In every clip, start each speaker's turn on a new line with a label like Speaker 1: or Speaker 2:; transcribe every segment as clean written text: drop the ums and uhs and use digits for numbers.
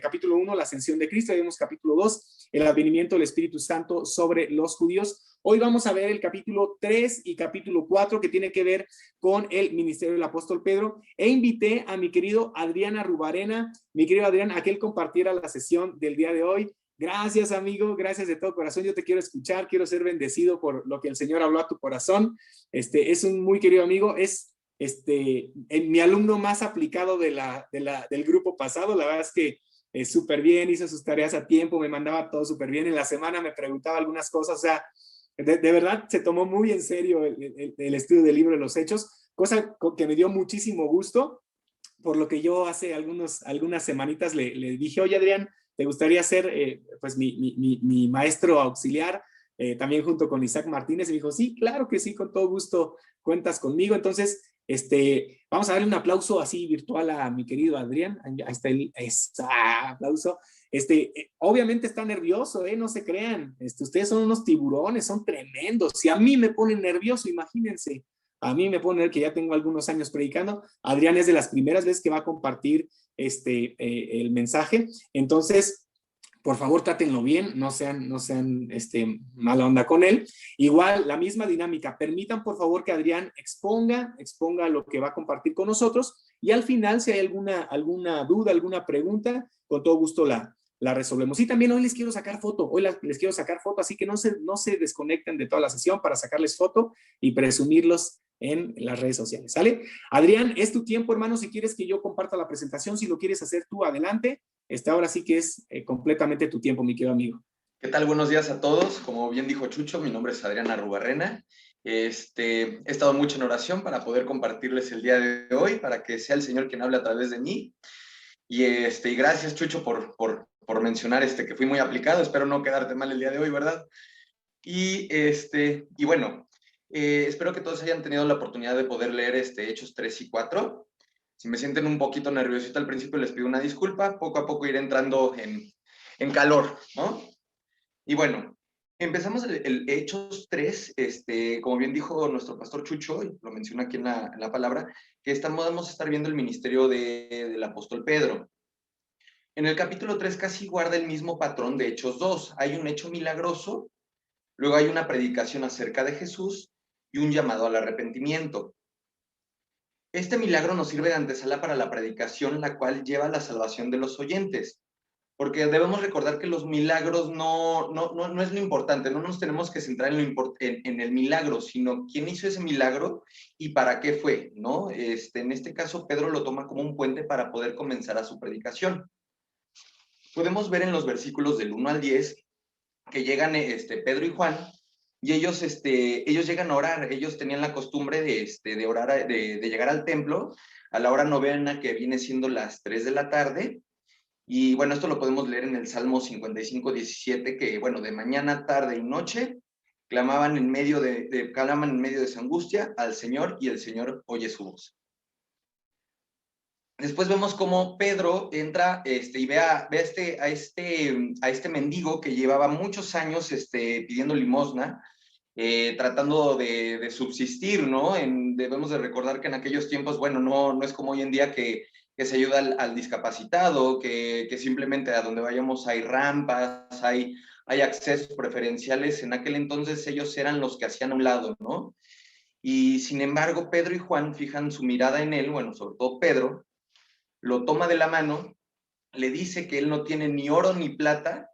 Speaker 1: capítulo 1, la ascensión de Cristo, vimos capítulo 2, el advenimiento del Espíritu Santo sobre los judíos. Hoy vamos a ver el capítulo 3 y capítulo 4, que tiene que ver con el ministerio del apóstol Pedro, e invité a mi querido Adrián Arrubarena, mi querido Adrián, a que él compartiera la sesión del día de hoy. Gracias, amigo, gracias de todo corazón. Yo te quiero escuchar, quiero ser bendecido por lo que el Señor habló a tu corazón. Es un muy querido amigo, es mi alumno más aplicado del grupo pasado. La verdad es que súper bien, hizo sus tareas a tiempo, me mandaba todo súper bien. En la semana me preguntaba algunas cosas, o sea, de verdad se tomó muy en serio el estudio del libro de los Hechos, cosa que me dio muchísimo gusto, por lo que yo hace algunas semanitas le dije, oye Adrián, ¿te gustaría ser pues mi maestro auxiliar? También junto con Isaac Martínez. Y me dijo, sí, claro que sí, con todo gusto cuentas conmigo. Entonces, vamos a darle un aplauso así virtual a mi querido Adrián. Ahí está el aplauso. Obviamente está nervioso, no se crean. Ustedes son unos tiburones, son tremendos. Si a mí me ponen nervioso, imagínense. A mí me pone que ya tengo algunos años predicando. Adrián es de las primeras veces que va a compartir el mensaje. Entonces, por favor, trátenlo bien, no sean mala onda con él. Igual, la misma dinámica. Permitan, por favor, que Adrián exponga lo que va a compartir con nosotros, y al final, si hay alguna duda, alguna pregunta, con todo gusto la resolvemos. Y también hoy les quiero sacar foto, así que no se desconecten de toda la sesión para sacarles foto y presumirlos en las redes sociales, ¿sale? Adrián, es tu tiempo, hermano. Si quieres que yo comparta la presentación, si lo quieres hacer tú, adelante. Ahora sí que es completamente tu tiempo, mi querido amigo.
Speaker 2: ¿Qué tal? Buenos días a todos. Como bien dijo Chucho, mi nombre es Adrián Arrubarrena. He estado mucho en oración para poder compartirles el día de hoy, para que sea el Señor quien hable a través de mí. Y gracias, Chucho, por mencionar que fui muy aplicado. Espero no quedarte mal el día de hoy, ¿verdad? Y bueno, espero que todos hayan tenido la oportunidad de poder leer Hechos 3 y 4. Si me sienten un poquito nerviosito al principio, les pido una disculpa. Poco a poco iré entrando en calor, ¿no? Y bueno, empezamos el Hechos 3, como bien dijo nuestro pastor Chucho, y lo menciona aquí en la palabra, que vamos a estar viendo el ministerio del apóstol Pedro. En el capítulo 3 casi guarda el mismo patrón de Hechos 2. Hay un hecho milagroso, luego hay una predicación acerca de Jesús y un llamado al arrepentimiento. Este milagro nos sirve de antesala para la predicación, la cual lleva a la salvación de los oyentes. Porque debemos recordar que los milagros no es lo importante, no nos tenemos que centrar en el milagro, sino quién hizo ese milagro y para qué fue, ¿no? En este caso, Pedro lo toma como un puente para poder comenzar a su predicación. Podemos ver en los versículos del 1 al 10 que llegan Pedro y Juan, y ellos llegan a orar. Ellos tenían la costumbre de orar, de llegar al templo a la hora novena, que viene siendo las 3 de la tarde. Y bueno, esto lo podemos leer en el Salmo 55, 17, que bueno, de mañana, tarde y noche clamaban en medio de su angustia al Señor, y el Señor oye su voz. Después vemos cómo Pedro entra y ve a este mendigo que llevaba muchos años pidiendo limosna, tratando de subsistir, ¿no? Debemos de recordar que en aquellos tiempos, bueno, no es como hoy en día que se ayuda al discapacitado, que simplemente a donde vayamos hay rampas, hay accesos preferenciales. En aquel entonces ellos eran los que hacían a un lado, ¿no? Y sin embargo, Pedro y Juan fijan su mirada en él, bueno, sobre todo Pedro, lo toma de la mano, le dice que él no tiene ni oro ni plata,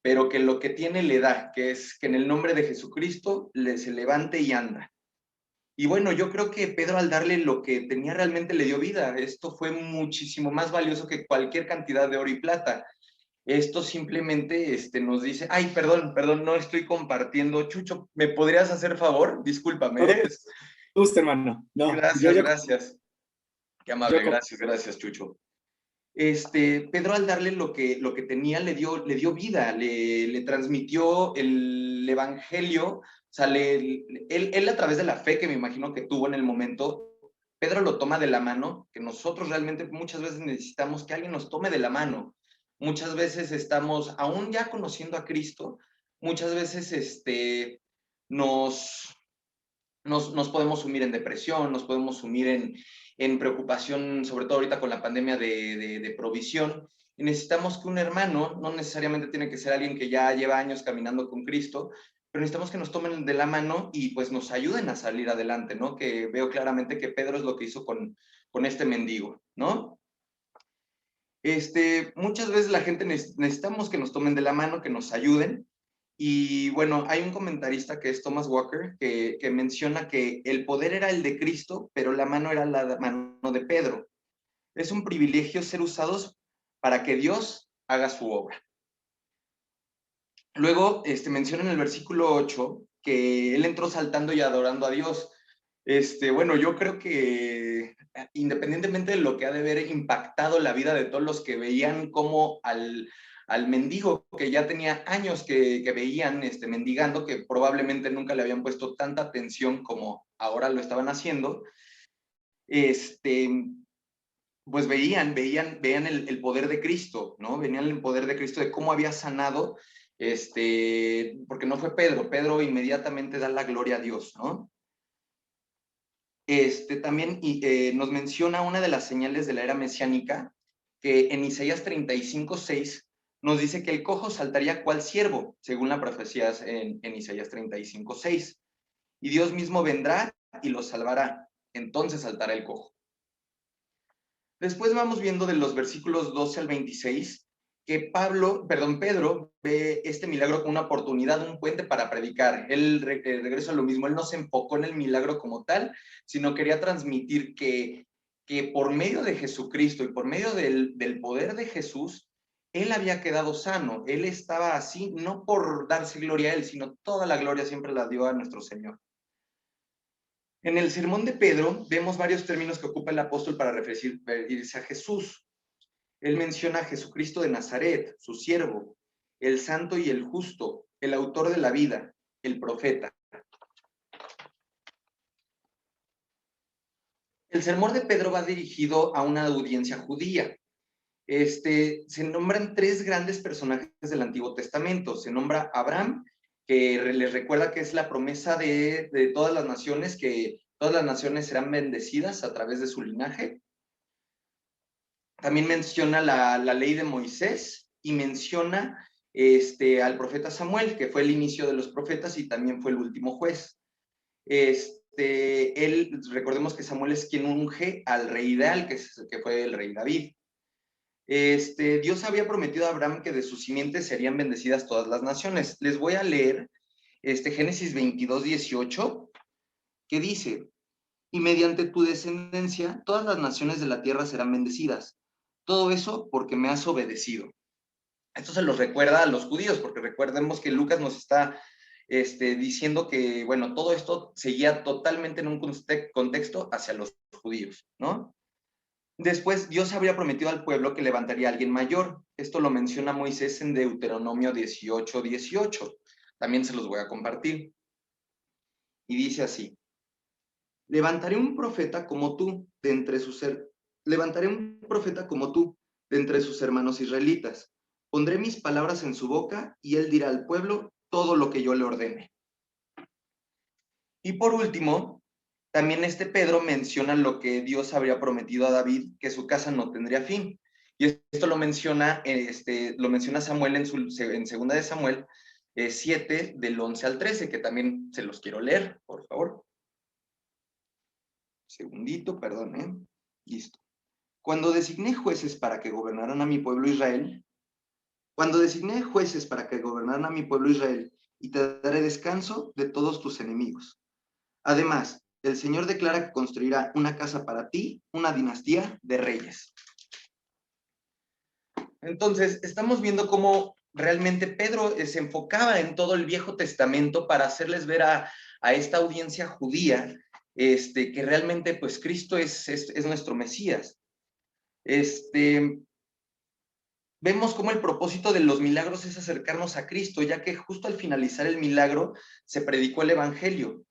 Speaker 2: pero que lo que tiene le da, que es que en el nombre de Jesucristo se levante y anda. Y bueno, yo creo que Pedro, al darle lo que tenía, realmente le dio vida. Esto fue muchísimo más valioso que cualquier cantidad de oro y plata. Esto simplemente nos dice, ay, perdón, no estoy compartiendo. Chucho, ¿me podrías hacer favor? Discúlpame.
Speaker 1: Justo, hermano. No,
Speaker 2: Gracias. Qué amable, gracias, Chucho. Pedro, al darle lo que tenía, le dio vida, le transmitió el evangelio. O sea, él a través de la fe que me imagino que tuvo en el momento, Pedro lo toma de la mano, que nosotros realmente muchas veces necesitamos que alguien nos tome de la mano. Muchas veces estamos, aún ya conociendo a Cristo, muchas veces nos podemos sumir en depresión, nos podemos sumir en preocupación, sobre todo ahorita con la pandemia de provisión. Y necesitamos que un hermano, no necesariamente tiene que ser alguien que ya lleva años caminando con Cristo, pero necesitamos que nos tomen de la mano y pues nos ayuden a salir adelante, ¿no? Que veo claramente que Pedro es lo que hizo con este mendigo, ¿no? Muchas veces la gente necesitamos que nos tomen de la mano, que nos ayuden. Y bueno, hay un comentarista que es Thomas Walker que menciona que el poder era el de Cristo, pero la mano era la mano de Pedro. Es un privilegio ser usados para que Dios haga su obra. Luego menciona en el versículo 8 que él entró saltando y adorando a Dios. Bueno, yo creo que independientemente de lo que ha de haber impactado la vida de todos los que veían como al mendigo que ya tenía años que veían mendigando, que probablemente nunca le habían puesto tanta atención como ahora lo estaban haciendo, pues veían el poder de Cristo, ¿no? Veían el poder de Cristo, de cómo había sanado, porque no fue Pedro, Pedro inmediatamente da la gloria a Dios, ¿no? También nos menciona una de las señales de la era mesiánica, que en Isaías 35:6 nos dice que el cojo saltaría cual ciervo, según la profecía en Isaías 35:6. Y Dios mismo vendrá y lo salvará. Entonces saltará el cojo. Después vamos viendo de los versículos 12 al 26 que Pedro ve este milagro como una oportunidad, un puente para predicar. Él regresa a lo mismo, él no se enfocó en el milagro como tal, sino quería transmitir que por medio de Jesucristo y por medio del poder de Jesús, él había quedado sano. Él estaba así, no por darse gloria a él, sino toda la gloria siempre la dio a nuestro Señor. En el sermón de Pedro vemos varios términos que ocupa el apóstol para referirse a Jesús. Él menciona a Jesucristo de Nazaret, su siervo, el santo y el justo, el autor de la vida, el profeta. El sermón de Pedro va dirigido a una audiencia judía. Se nombran tres grandes personajes del Antiguo Testamento. Se nombra Abraham, que les recuerda que es la promesa de todas las naciones, que todas las naciones serán bendecidas a través de su linaje. También menciona la ley de Moisés y menciona al profeta Samuel, que fue el inicio de los profetas y también fue el último juez. Recordemos que Samuel es quien unge al rey ideal, que fue el rey David. Dios había prometido a Abraham que de sus simientes serían bendecidas todas las naciones. Les voy a leer Génesis 22:18, que dice: y mediante tu descendencia todas las naciones de la tierra serán bendecidas. Todo eso porque me has obedecido. Esto se los recuerda a los judíos, porque recordemos que Lucas nos está diciendo que, bueno, todo esto seguía totalmente en un contexto hacia los judíos, ¿no? Después, Dios habría prometido al pueblo que levantaría a alguien mayor. Esto lo menciona Moisés en Deuteronomio 18:18. También se los voy a compartir. Y dice así: levantaré un profeta como tú de entre sus hermanos israelitas. Pondré mis palabras en su boca y él dirá al pueblo todo lo que yo le ordene. Y por último, también Pedro menciona lo que Dios habría prometido a David, que su casa no tendría fin. Y esto lo menciona Samuel en 2 de Samuel 7, del 11 al 13, que también se los quiero leer, por favor. Segundito, perdón, Listo. Cuando designé jueces para que gobernaran a mi pueblo Israel, y te daré descanso de todos tus enemigos. Además, el Señor declara que construirá una casa para ti, una dinastía de reyes. Entonces, estamos viendo cómo realmente Pedro se enfocaba en todo el Viejo Testamento para hacerles ver a esta audiencia judía que realmente pues Cristo es nuestro Mesías. Vemos cómo el propósito de los milagros es acercarnos a Cristo, ya que justo al finalizar el milagro se predicó el Evangelio.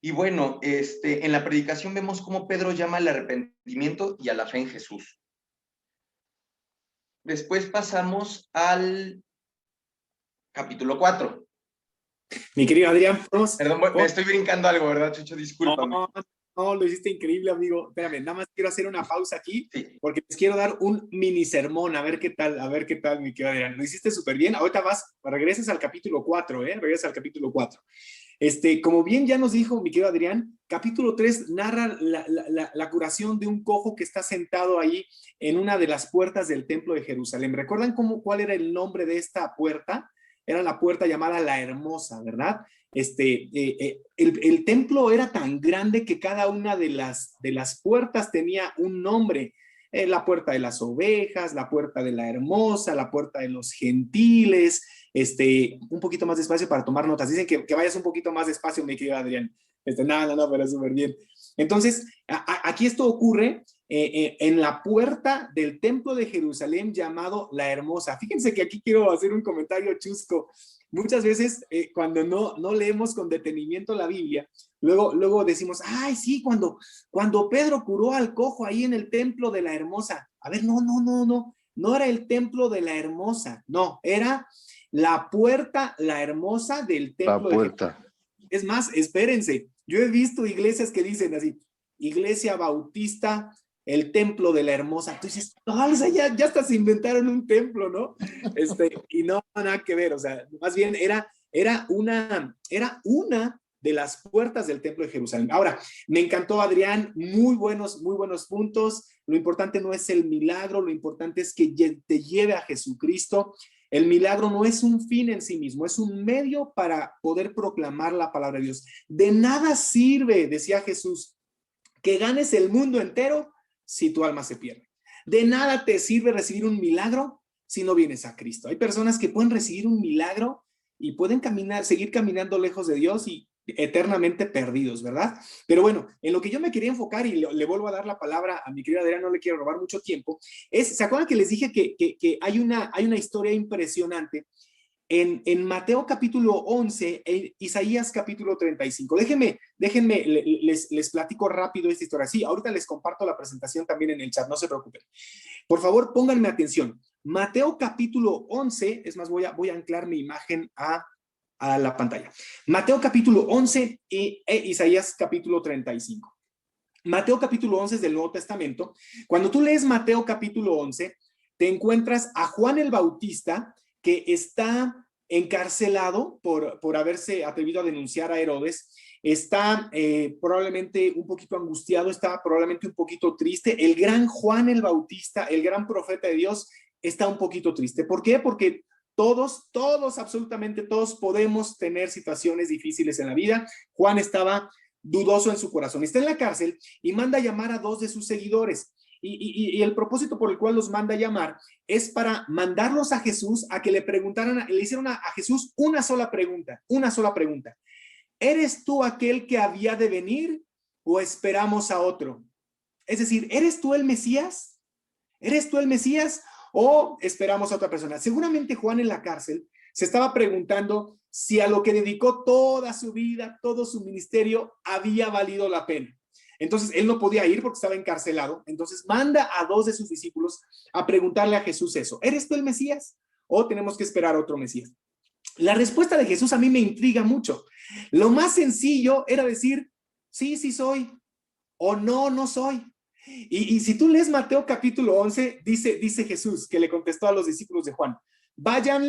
Speaker 2: Y bueno, en la predicación vemos cómo Pedro llama al arrepentimiento y a la fe en Jesús. Después pasamos al capítulo 4.
Speaker 1: Mi querido Adrián,
Speaker 2: Perdón, me estoy brincando algo, ¿verdad, Chucho? Discúlpame.
Speaker 1: No, lo hiciste increíble, amigo. Espérame, nada más quiero hacer una pausa aquí
Speaker 2: Sí.
Speaker 1: porque les quiero dar un mini sermón, a ver qué tal, mi querido Adrián. Lo hiciste súper bien. Ahorita regresas al capítulo 4, ¿eh? Regresas al capítulo 4. Como bien ya nos dijo mi querido Adrián, capítulo 3 narra la curación de un cojo que está sentado ahí en una de las puertas del templo de Jerusalén. ¿Recuerdan cuál era el nombre de esta puerta? Era la puerta llamada La Hermosa, ¿verdad? El templo era tan grande que cada una de las puertas tenía un nombre. La puerta de las ovejas, la puerta de la hermosa, la puerta de los gentiles, un poquito más despacio para tomar notas. Dicen que vayas un poquito más despacio, mi querido Adrián. No, pero súper bien. Entonces, aquí esto ocurre en la puerta del templo de Jerusalén llamado La Hermosa. Fíjense que aquí quiero hacer un comentario chusco. Muchas veces cuando no leemos con detenimiento la Biblia, luego decimos, ay, sí, cuando Pedro curó al cojo ahí en el templo de La Hermosa. A ver, no era el templo de La Hermosa, no, era la puerta, La Hermosa del
Speaker 3: La
Speaker 1: templo de Jesús.
Speaker 3: puerta.
Speaker 1: Es más, espérense, yo he visto iglesias que dicen así, Iglesia Bautista, el templo de La Hermosa. Entonces, no, o sea, ya hasta se inventaron un templo, ¿no? Y no, nada que ver, o sea, más bien era una de las puertas del templo de Jerusalén. Ahora, me encantó, Adrián, muy buenos puntos. Lo importante no es el milagro, lo importante es que te lleve a Jesucristo. El milagro no es un fin en sí mismo, es un medio para poder proclamar la palabra de Dios. De nada sirve, decía Jesús, que ganes el mundo entero si tu alma se pierde. De nada te sirve recibir un milagro si no vienes a Cristo. Hay personas que pueden recibir un milagro y pueden seguir caminando lejos de Dios y eternamente perdidos, ¿verdad? Pero bueno, en lo que yo me quería enfocar, y le vuelvo a dar la palabra a mi querida Adriana, no le quiero robar mucho tiempo, ¿se acuerdan que les dije que hay una historia impresionante en Mateo capítulo 11 e Isaías capítulo 35? Déjenme, les platico rápido esta historia. Sí, ahorita les comparto la presentación también en el chat, no se preocupen. Por favor, pónganme atención. Mateo capítulo 11, es más, voy a anclar mi imagen a la pantalla. Mateo capítulo 11 e Isaías capítulo 35. Mateo capítulo 11 es del Nuevo Testamento. Cuando tú lees Mateo capítulo 11, te encuentras a Juan el Bautista, que está encarcelado por haberse atrevido a denunciar a Herodes. Está probablemente un poquito angustiado, está probablemente un poquito triste. El gran Juan el Bautista, el gran profeta de Dios, está un poquito triste. ¿Por qué? Porque todos, absolutamente todos podemos tener situaciones difíciles en la vida. Juan estaba dudoso en su corazón. Está en la cárcel y manda a llamar a 2 de sus seguidores. Y el propósito por el cual los manda a llamar es para mandarlos a Jesús a que le hicieron a Jesús una sola pregunta. ¿Eres tú aquel que había de venir o esperamos a otro? Es decir, ¿eres tú el Mesías? ¿Eres tú el Mesías o esperamos a otra persona? Seguramente Juan en la cárcel se estaba preguntando si a lo que dedicó toda su vida, todo su ministerio, había valido la pena. Entonces, él no podía ir porque estaba encarcelado. Entonces, manda a 2 de sus discípulos a preguntarle a Jesús eso. ¿Eres tú el Mesías o tenemos que esperar a otro Mesías? La respuesta de Jesús a mí me intriga mucho. Lo más sencillo era decir, sí soy, o no soy. Y si tú lees Mateo capítulo 11, dice Jesús, que le contestó a los discípulos de Juan, vayan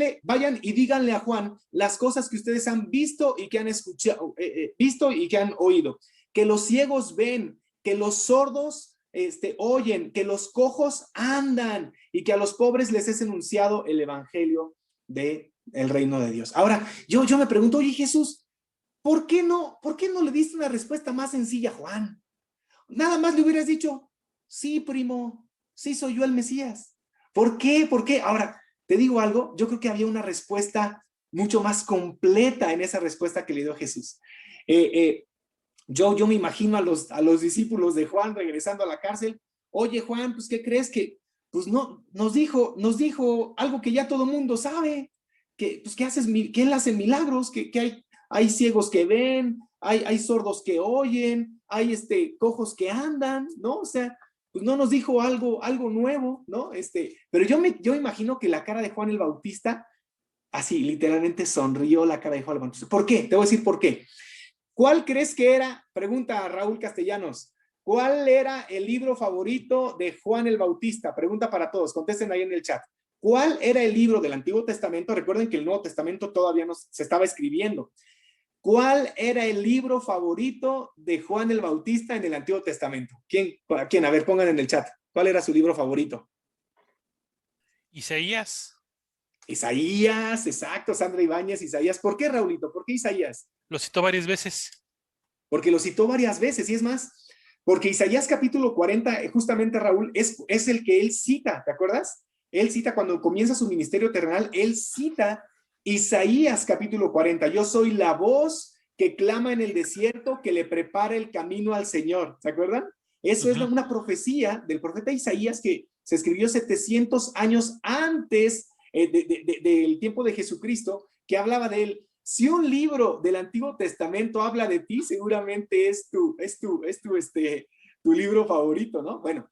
Speaker 1: y díganle a Juan las cosas que ustedes han visto y que han escuchado, visto y que han oído. Que los ciegos ven, que los sordos oyen, que los cojos andan y que a los pobres les es enunciado el evangelio del reino de Dios. Ahora, yo me pregunto, oye Jesús, ¿por qué no le diste una respuesta más sencilla a Juan? Nada más le hubieras dicho, sí, primo, sí soy yo el Mesías. ¿Por qué? Ahora, te digo algo, yo creo que había una respuesta mucho más completa en esa respuesta que le dio Jesús. Yo me imagino a los discípulos de Juan regresando a la cárcel. Oye, Juan, pues, ¿qué crees? Que pues no, nos dijo algo que ya todo el mundo sabe, que él hace milagros, que hay ciegos que ven, hay sordos que oyen, hay cojos que andan, ¿no? O sea, pues no nos dijo algo nuevo, ¿no? Pero yo imagino que la cara de Juan el Bautista, así, literalmente sonrió la cara de Juan el Bautista. ¿Por qué? Te voy a decir por qué. ¿Cuál crees que era? Pregunta a Raúl Castellanos. ¿Cuál era el libro favorito de Juan el Bautista? Pregunta para todos, contesten ahí en el chat. ¿Cuál era el libro del Antiguo Testamento? Recuerden que el Nuevo Testamento todavía no se estaba escribiendo. ¿Cuál era el libro favorito de Juan el Bautista en el Antiguo Testamento? ¿Quién? A ver, pongan en el chat. ¿Cuál era su libro favorito?
Speaker 3: Isaías.
Speaker 1: Isaías, exacto, Sandra Ibáñez, Isaías. ¿Por qué, Raulito? ¿Por qué Isaías?
Speaker 3: Lo citó varias veces.
Speaker 1: Porque lo citó varias veces, y es más, porque Isaías capítulo 40, justamente, Raúl, es el que él cita, ¿te acuerdas? Él cita cuando comienza su ministerio terrenal, él cita Isaías capítulo 40. Yo soy la voz que clama en el desierto, que le prepara el camino al Señor. ¿Se acuerdan? Eso es una profecía del profeta Isaías que se escribió 700 años antes del tiempo de Jesucristo, que hablaba de él. Si un libro del Antiguo Testamento habla de ti, seguramente es tu libro favorito, ¿no? Bueno,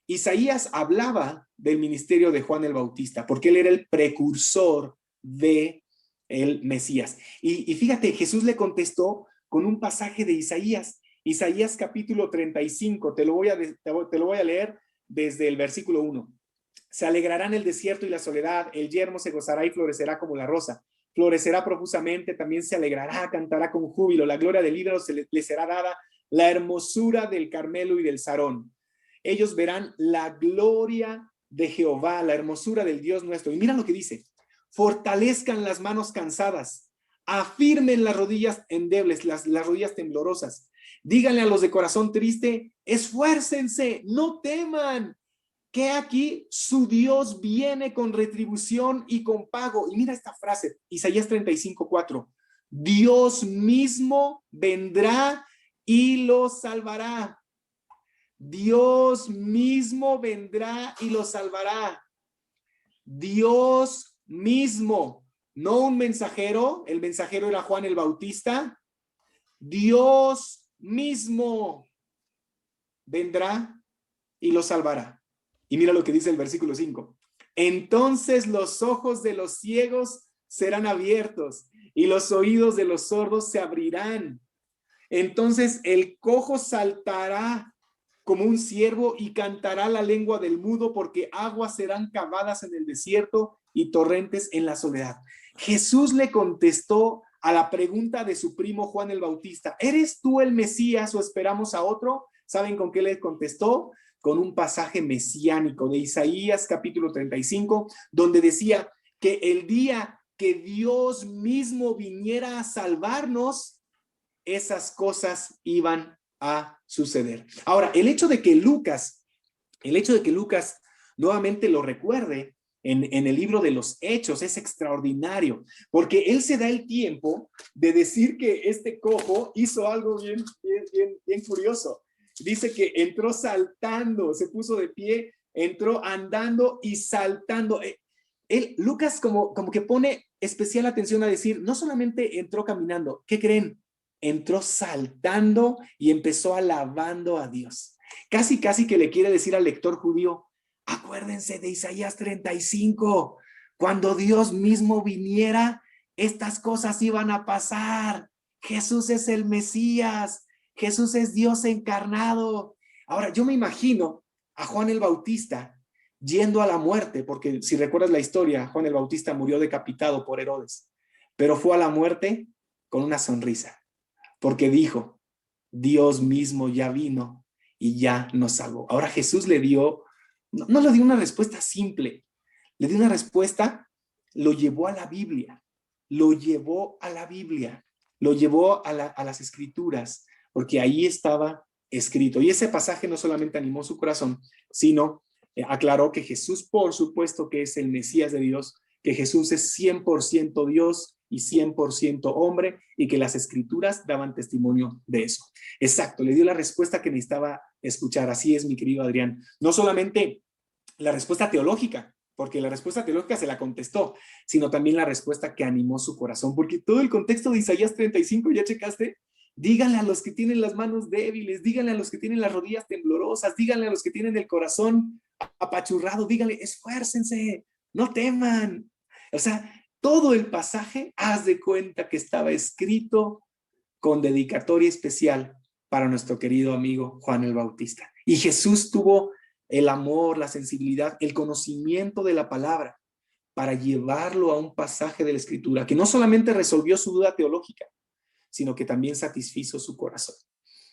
Speaker 1: Isaías hablaba del ministerio de Juan el Bautista, porque él era el precursor de el Mesías. Y fíjate, Jesús le contestó con un pasaje de Isaías, Isaías capítulo 35, te lo voy a leer desde el versículo 1. Se alegrará en el desierto y la soledad, el yermo se gozará y florecerá como la rosa. Florecerá profusamente, también se alegrará, cantará con júbilo, la gloria del Líbano le será dada, la hermosura del Carmelo y del Sarón. Ellos verán la gloria de Jehová, la hermosura del Dios nuestro. Y mira lo que dice: fortalezcan las manos cansadas, afirmen las rodillas endebles, las rodillas temblorosas. Díganle a los de corazón triste, esfuércense, no teman, que aquí su Dios viene con retribución y con pago. Y mira esta frase, Isaías 35:4. Dios mismo vendrá y los salvará. Dios mismo vendrá y los salvará. Dios mismo, no un mensajero, el mensajero era Juan el Bautista. Dios mismo vendrá y los salvará. Y mira lo que dice el versículo 5. Entonces los ojos de los ciegos serán abiertos y los oídos de los sordos se abrirán. Entonces el cojo saltará como un ciervo y cantará la lengua del mudo, porque aguas serán cavadas en el desierto y torrentes en la soledad. Jesús le contestó a la pregunta de su primo Juan el Bautista: ¿eres tú el Mesías o esperamos a otro? ¿Saben con qué le contestó? Con un pasaje mesiánico de Isaías capítulo 35, donde decía que el día que Dios mismo viniera a salvarnos, esas cosas iban a suceder. Ahora, el hecho de que Lucas nuevamente lo recuerde en el libro de los Hechos es extraordinario, porque él se da el tiempo de decir que este cojo hizo algo bien curioso. Dice que entró saltando, se puso de pie, entró andando y saltando. Lucas como que pone especial atención a decir, no solamente entró caminando, ¿qué creen? Entró saltando y empezó alabando a Dios. Casi que le quiere decir al lector judío: acuérdense de Isaías 35, cuando Dios mismo viniera, estas cosas iban a pasar. Jesús es el Mesías, Jesús es Dios encarnado. Ahora, yo me imagino a Juan el Bautista yendo a la muerte, porque si recuerdas la historia, Juan el Bautista murió decapitado por Herodes, pero fue a la muerte con una sonrisa, porque dijo: Dios mismo ya vino y ya nos salvó. Ahora Jesús le dio, no le dio una respuesta simple, le dio una respuesta, lo llevó a la Biblia, lo llevó a las Escrituras, porque ahí estaba escrito. Y ese pasaje no solamente animó su corazón, sino aclaró que Jesús, por supuesto, que es el Mesías de Dios, que Jesús es 100% Dios y 100% hombre, y que las Escrituras daban testimonio de eso. Exacto, le dio la respuesta que necesitaba escuchar. Así es, mi querido Adrián. No solamente la respuesta teológica, porque la respuesta teológica se la contestó, sino también la respuesta que animó su corazón, porque todo el contexto de Isaías 35, ¿ya checaste? Díganle a los que tienen las manos débiles, díganle a los que tienen las rodillas temblorosas, díganle a los que tienen el corazón apachurrado, díganle, esfuércense, no teman. O sea, todo el pasaje, haz de cuenta que estaba escrito con dedicatoria especial para nuestro querido amigo Juan el Bautista. Y Jesús tuvo el amor, la sensibilidad, el conocimiento de la palabra para llevarlo a un pasaje de la Escritura que no solamente resolvió su duda teológica, sino que también satisfizo su corazón.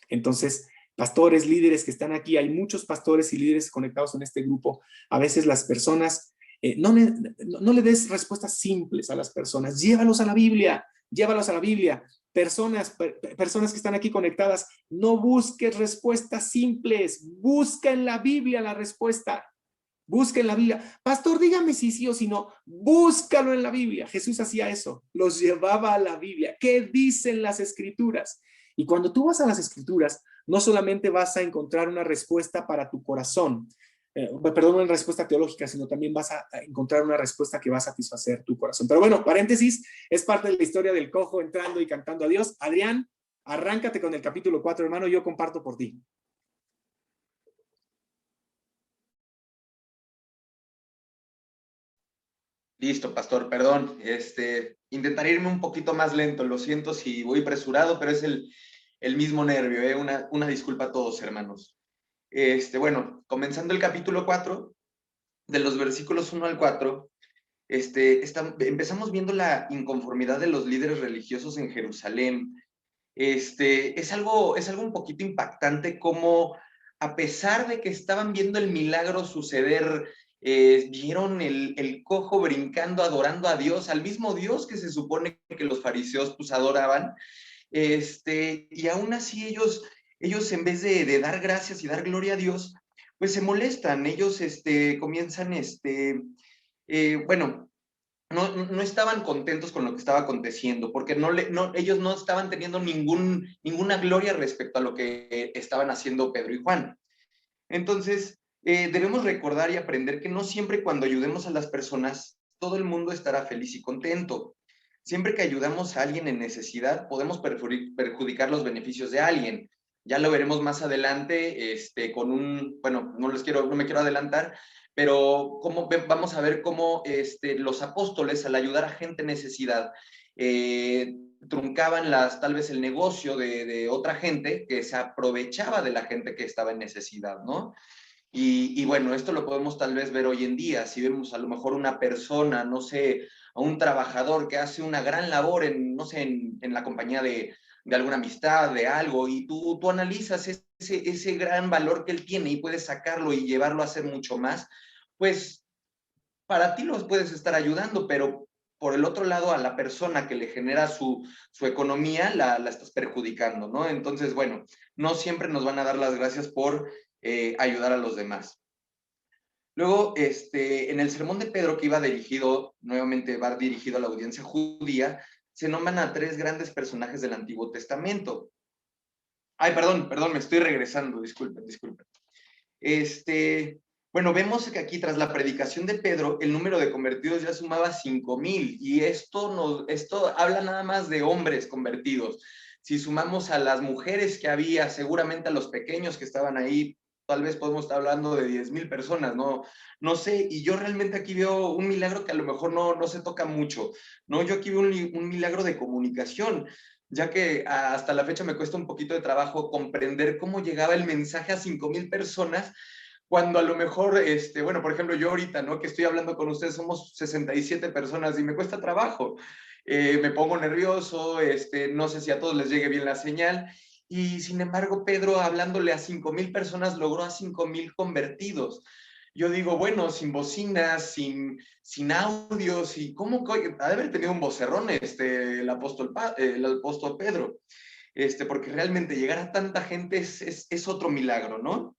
Speaker 1: Entonces, pastores, líderes que están aquí, hay muchos pastores y líderes conectados en este grupo. A veces las personas, no le des respuestas simples a las personas, llévalos a la Biblia, llévalos a la Biblia. Personas que están aquí conectadas, no busques respuestas simples, busca en la Biblia la respuesta. Busca en la Biblia. Pastor, dígame si sí o si no. Búscalo en la Biblia. Jesús hacía eso. Los llevaba a la Biblia. ¿Qué dicen las Escrituras? Y cuando tú vas a las Escrituras, no solamente vas a encontrar una respuesta para tu corazón, una respuesta teológica, sino también vas a encontrar una respuesta que va a satisfacer tu corazón. Pero bueno, paréntesis, es parte de la historia del cojo entrando y cantando a Dios. Adrián, arráncate con el capítulo 4, hermano. Yo comparto por ti.
Speaker 2: Listo, pastor, perdón. Intentaré irme un poquito más lento. Lo siento si voy apresurado, pero es el mismo nervio, ¿eh? Una disculpa a todos, hermanos. Bueno, comenzando el capítulo 4, de los versículos 1 al 4, empezamos viendo la inconformidad de los líderes religiosos en Jerusalén. Es algo un poquito impactante como, a pesar de que estaban viendo el milagro suceder, vieron el cojo brincando, adorando a Dios, al mismo Dios que se supone que los fariseos pues adoraban, y aún así ellos en vez de dar gracias y dar gloria a Dios, pues se molestan. Ellos comienzan, bueno, no estaban contentos con lo que estaba aconteciendo, porque ellos no estaban teniendo ninguna gloria respecto a lo que estaban haciendo Pedro y Juan. Entonces, debemos recordar y aprender que no siempre cuando ayudemos a las personas, todo el mundo estará feliz y contento. Siempre que ayudamos a alguien en necesidad, podemos perjudicar los beneficios de alguien. Ya lo veremos más adelante, bueno, no me quiero adelantar, pero vamos a ver cómo los apóstoles, al ayudar a gente en necesidad, truncaban tal vez el negocio de otra gente que se aprovechaba de la gente que estaba en necesidad, ¿no? Y bueno, esto lo podemos tal vez ver hoy en día, si vemos a lo mejor una persona, no sé, a un trabajador que hace una gran labor no sé, en la compañía de alguna amistad, de algo, y tú analizas ese gran valor que él tiene y puedes sacarlo y llevarlo a hacer mucho más, pues para ti los puedes estar ayudando, pero por el otro lado, a la persona que le genera su economía, la estás perjudicando, ¿no? Entonces, bueno, no siempre nos van a dar las gracias por ayudar a los demás. Luego, en el sermón de Pedro, que nuevamente va dirigido a la audiencia judía, se nombran a 3 grandes personajes del Antiguo Testamento. Ay, perdón, me estoy regresando, disculpen. Bueno, vemos que aquí, tras la predicación de Pedro, el número de convertidos ya sumaba 5,000, y esto habla nada más de hombres convertidos. Si sumamos a las mujeres que había, seguramente a los pequeños que estaban ahí, tal vez podemos estar hablando de 10,000 personas, no sé, y yo realmente aquí veo un milagro que a lo mejor no se toca mucho, ¿no? Yo aquí veo un milagro de comunicación, ya que hasta la fecha me cuesta un poquito de trabajo comprender cómo llegaba el mensaje a 5,000 personas, cuando a lo mejor, bueno, por ejemplo, yo ahorita, ¿no? Que estoy hablando con ustedes, somos 67 personas y me cuesta trabajo. Me pongo nervioso, no sé si a todos les llegue bien la señal, y sin embargo, Pedro, hablándole a 5,000 personas, logró a 5,000 convertidos. Yo digo, bueno, sin bocinas, sin audios, y cómo ha de haber tenido un vocerrón el apóstol Pedro, porque realmente llegar a tanta gente es otro milagro, ¿no?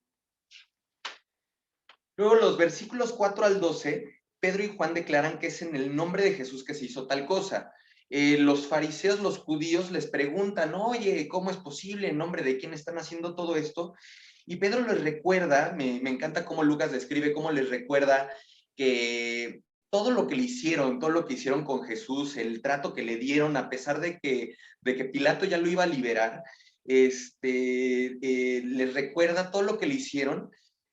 Speaker 2: Luego, los versículos 4 al 12, Pedro y Juan declaran que es en el nombre de Jesús que se hizo tal cosa. Los fariseos, los judíos, les preguntan, oye, ¿cómo es posible? ¿En nombre de quién están haciendo todo esto? Y Pedro les recuerda, me encanta cómo Lucas describe, cómo les recuerda que todo lo que le hicieron, todo lo que hicieron con Jesús, el trato que le dieron, a pesar de que Pilato ya lo iba a liberar, les recuerda todo lo que le hicieron.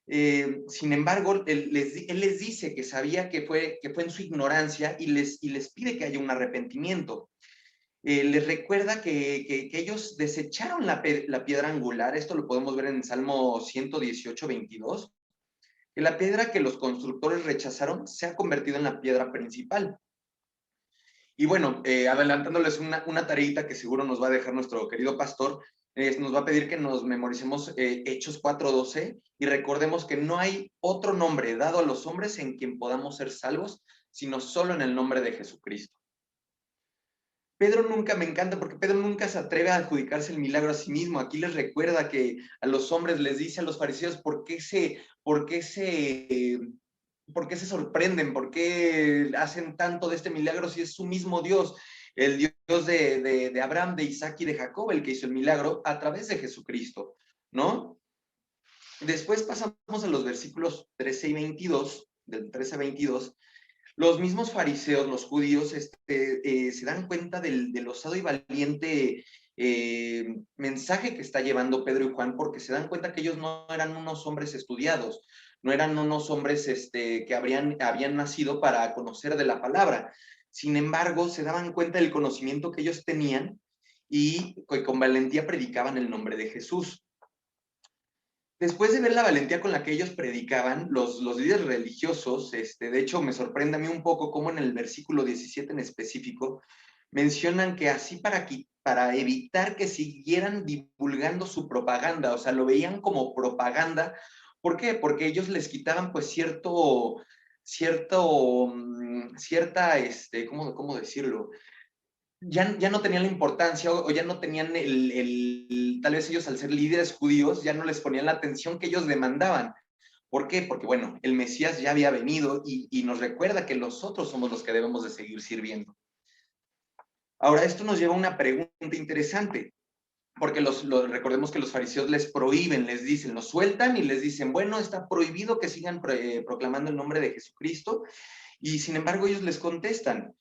Speaker 2: Sin embargo, él les dice que sabía que fue en su ignorancia, y les pide que haya un arrepentimiento. les recuerda que ellos desecharon la piedra angular. Esto lo podemos ver en Salmo 118, 22. Que la piedra que los constructores rechazaron se ha convertido en la piedra principal. Y bueno, adelantándoles una tareita que seguro nos va a dejar nuestro querido pastor, nos va a pedir que nos memoricemos Hechos 4:12 y recordemos que no hay otro nombre dado a los hombres en quien podamos ser salvos, sino solo en el nombre de Jesucristo. Pedro nunca, me encanta porque Pedro nunca se atreve a adjudicarse el milagro a sí mismo. Aquí les recuerda que a los hombres les dice a los fariseos por qué se sorprenden, por qué hacen tanto de este milagro si es su mismo Dios, el Dios de Abraham, de Isaac y de Jacob, el que hizo el milagro a través de Jesucristo, ¿no? Después pasamos a los versículos 13 y 22, del 13 a 22. Los mismos fariseos, los judíos, se dan cuenta del osado y valiente mensaje que está llevando Pedro y Juan, porque se dan cuenta que ellos no eran unos hombres estudiados, no eran unos hombres que habían nacido para conocer de la palabra. Sin embargo, se daban cuenta del conocimiento que ellos tenían y que con valentía predicaban el nombre de Jesús. Después de ver la valentía con la que ellos predicaban, los líderes religiosos, de hecho me sorprende a mí un poco cómo en el versículo 17 en específico, mencionan que así para evitar que siguieran divulgando su propaganda, o sea, lo veían como propaganda. ¿Por qué? Porque ellos les quitaban pues cierta, ¿cómo decirlo? Ya no tenían la importancia o ya no tenían tal vez ellos al ser líderes judíos, ya no les ponían la atención que ellos demandaban. ¿Por qué? Porque, bueno, el Mesías ya había venido y nos recuerda que nosotros somos los que debemos de seguir sirviendo. Ahora, esto nos lleva a una pregunta interesante, porque recordemos que los fariseos les prohíben, les dicen, los sueltan y les dicen, bueno, está prohibido que sigan proclamando el nombre de Jesucristo, y sin embargo ellos les contestan,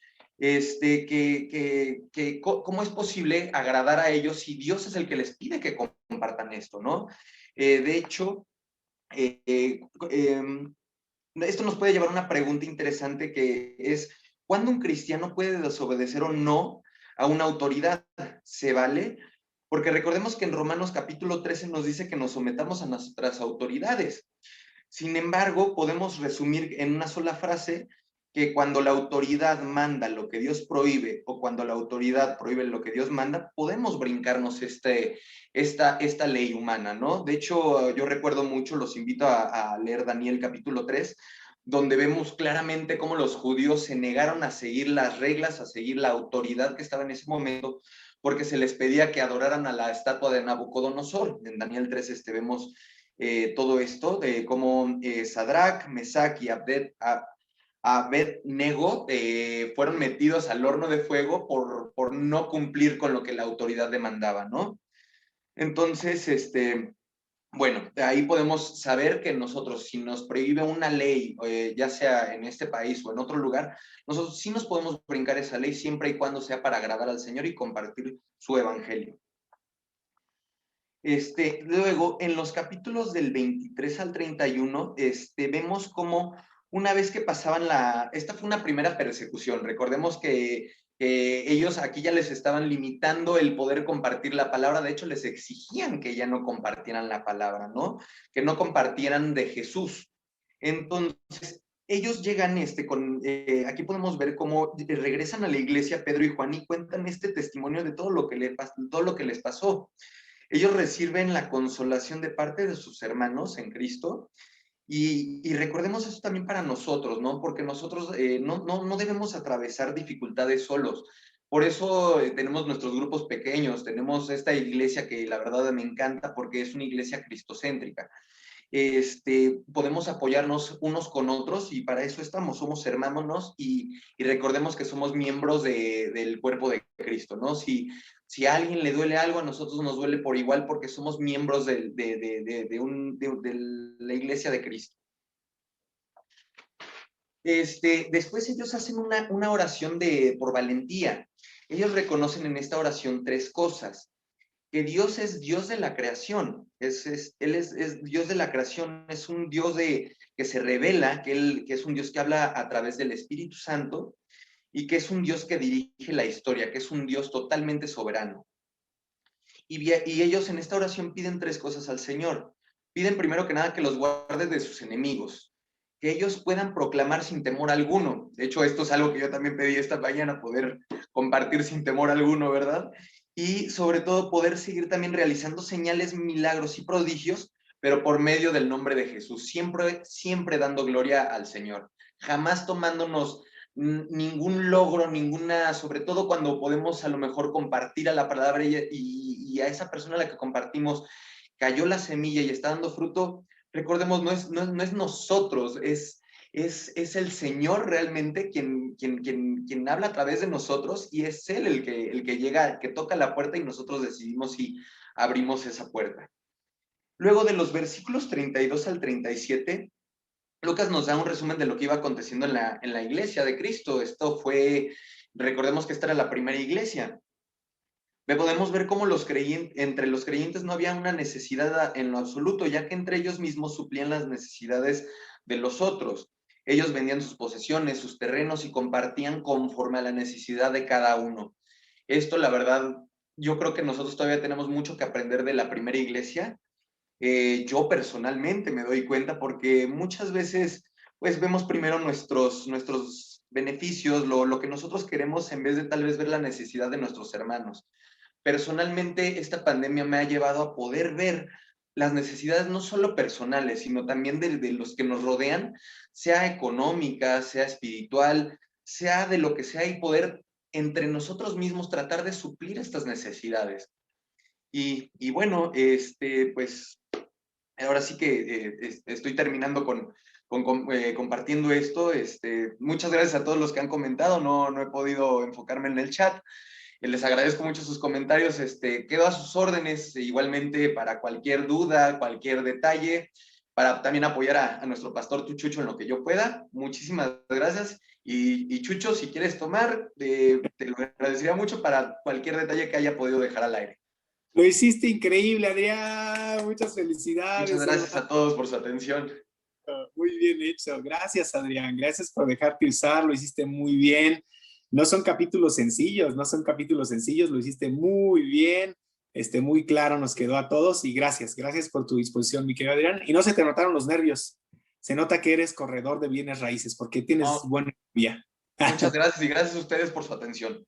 Speaker 2: cómo es posible agradar a ellos si Dios es el que les pide que compartan esto, ¿no? De hecho, esto nos puede llevar a una pregunta interesante que es, ¿cuándo un cristiano puede desobedecer o no a una autoridad? ¿Se vale? Porque recordemos que en Romanos capítulo 13 nos dice que nos sometamos a nuestras autoridades. Sin embargo, podemos resumir en una sola frase que cuando la autoridad manda lo que Dios prohíbe o cuando la autoridad prohíbe lo que Dios manda, podemos brincarnos esta ley humana, ¿no? De hecho, yo recuerdo mucho, los invito a leer Daniel capítulo 3, donde vemos claramente cómo los judíos se negaron a seguir las reglas, a seguir la autoridad que estaba en ese momento, porque se les pedía que adoraran a la estatua de Nabucodonosor. En Daniel 3 vemos todo esto, de cómo Sadrach, Mesach y Abed-Nego fueron metidos al horno de fuego por no cumplir con lo que la autoridad demandaba, ¿no? Entonces, bueno, ahí podemos saber que nosotros, si nos prohíbe una ley, ya sea en este país o en otro lugar, nosotros sí nos podemos brincar esa ley siempre y cuando sea para agradar al Señor y compartir su evangelio. Luego, en los capítulos del 23 al 31, vemos cómo una vez que pasaban esta fue una primera persecución. Recordemos que ellos aquí ya les estaban limitando el poder compartir la palabra. De hecho, les exigían que ya no compartieran la palabra, ¿no? Que no compartieran de Jesús. Entonces, ellos llegan aquí podemos ver cómo regresan a la iglesia Pedro y Juan y cuentan este testimonio de todo lo que les pasó. Ellos reciben la consolación de parte de sus hermanos en Cristo y recordemos eso también para nosotros, ¿no? Porque nosotros no debemos atravesar dificultades solos. Por eso tenemos nuestros grupos pequeños, tenemos esta iglesia que la verdad me encanta porque es una iglesia cristocéntrica. Podemos apoyarnos unos con otros y para eso estamos, somos hermanos y recordemos que somos miembros del cuerpo de Cristo, ¿no? Si a alguien le duele algo, a nosotros nos duele por igual porque somos miembros de la iglesia de Cristo. Después ellos hacen una oración por valentía. Ellos reconocen en esta oración 3 cosas. Que Dios es Dios de la creación, Él es Dios de la creación, es un Dios que se revela, que es un Dios que habla a través del Espíritu Santo, y que es un Dios que dirige la historia, que es un Dios totalmente soberano. Y ellos en esta oración piden tres cosas al Señor. Piden primero que nada que los guarde de sus enemigos, que ellos puedan proclamar sin temor alguno. De hecho, esto es algo que yo también pedí esta mañana, poder compartir sin temor alguno, ¿verdad? Y sobre todo poder seguir también realizando señales, milagros y prodigios, pero por medio del nombre de Jesús, siempre dando gloria al Señor, jamás tomándonos ningún logro, sobre todo cuando podemos a lo mejor compartir a la palabra y a esa persona a la que compartimos cayó la semilla y está dando fruto. Recordemos, no es nosotros, es el Señor realmente quien habla a través de nosotros, y es Él el que llega, el que toca la puerta y nosotros decidimos si abrimos esa puerta. Luego de los versículos 32 al 37, Lucas nos da un resumen de lo que iba aconteciendo en la iglesia de Cristo. Recordemos que esta era la primera iglesia. Podemos ver cómo entre los creyentes no había una necesidad en lo absoluto, ya que entre ellos mismos suplían las necesidades de los otros. Ellos vendían sus posesiones, sus terrenos y compartían conforme a la necesidad de cada uno. Esto, la verdad, yo creo que nosotros todavía tenemos mucho que aprender de la primera iglesia. Yo personalmente me doy cuenta porque muchas veces pues vemos primero nuestros beneficios, lo que nosotros queremos, en vez de tal vez ver la necesidad de nuestros hermanos. Personalmente, esta pandemia me ha llevado a poder ver las necesidades no solo personales, sino también de los que nos rodean, sea económica, sea espiritual, sea de lo que sea, y poder entre nosotros mismos tratar de suplir estas necesidades. Y bueno, pues ahora sí que estoy terminando compartiendo esto. Muchas gracias a todos los que han comentado. No he podido enfocarme en el chat. Les agradezco mucho sus comentarios. Quedo a sus órdenes igualmente para cualquier duda, cualquier detalle, para también apoyar a nuestro pastor Chucho en lo que yo pueda. Muchísimas gracias. Y Chucho, si quieres tomar, te lo agradecería mucho para cualquier detalle que haya podido dejar al aire.
Speaker 1: Lo hiciste increíble, Adrián. Muchas
Speaker 2: Muchas
Speaker 1: felicidades,
Speaker 2: gracias
Speaker 1: hermano.
Speaker 2: a todos por su atención.
Speaker 1: Muy bien hecho. Gracias, Adrián. Gracias por dejarte usar. Lo hiciste muy bien. No son capítulos sencillos, no son capítulos sencillos. Lo hiciste muy bien. Muy claro nos quedó a todos, y gracias por tu disposición, mi querido Adrián. Y no se te notaron los nervios. Se nota que eres corredor de bienes raíces porque tienes buena vía.
Speaker 2: Muchas gracias, y gracias a ustedes por su atención.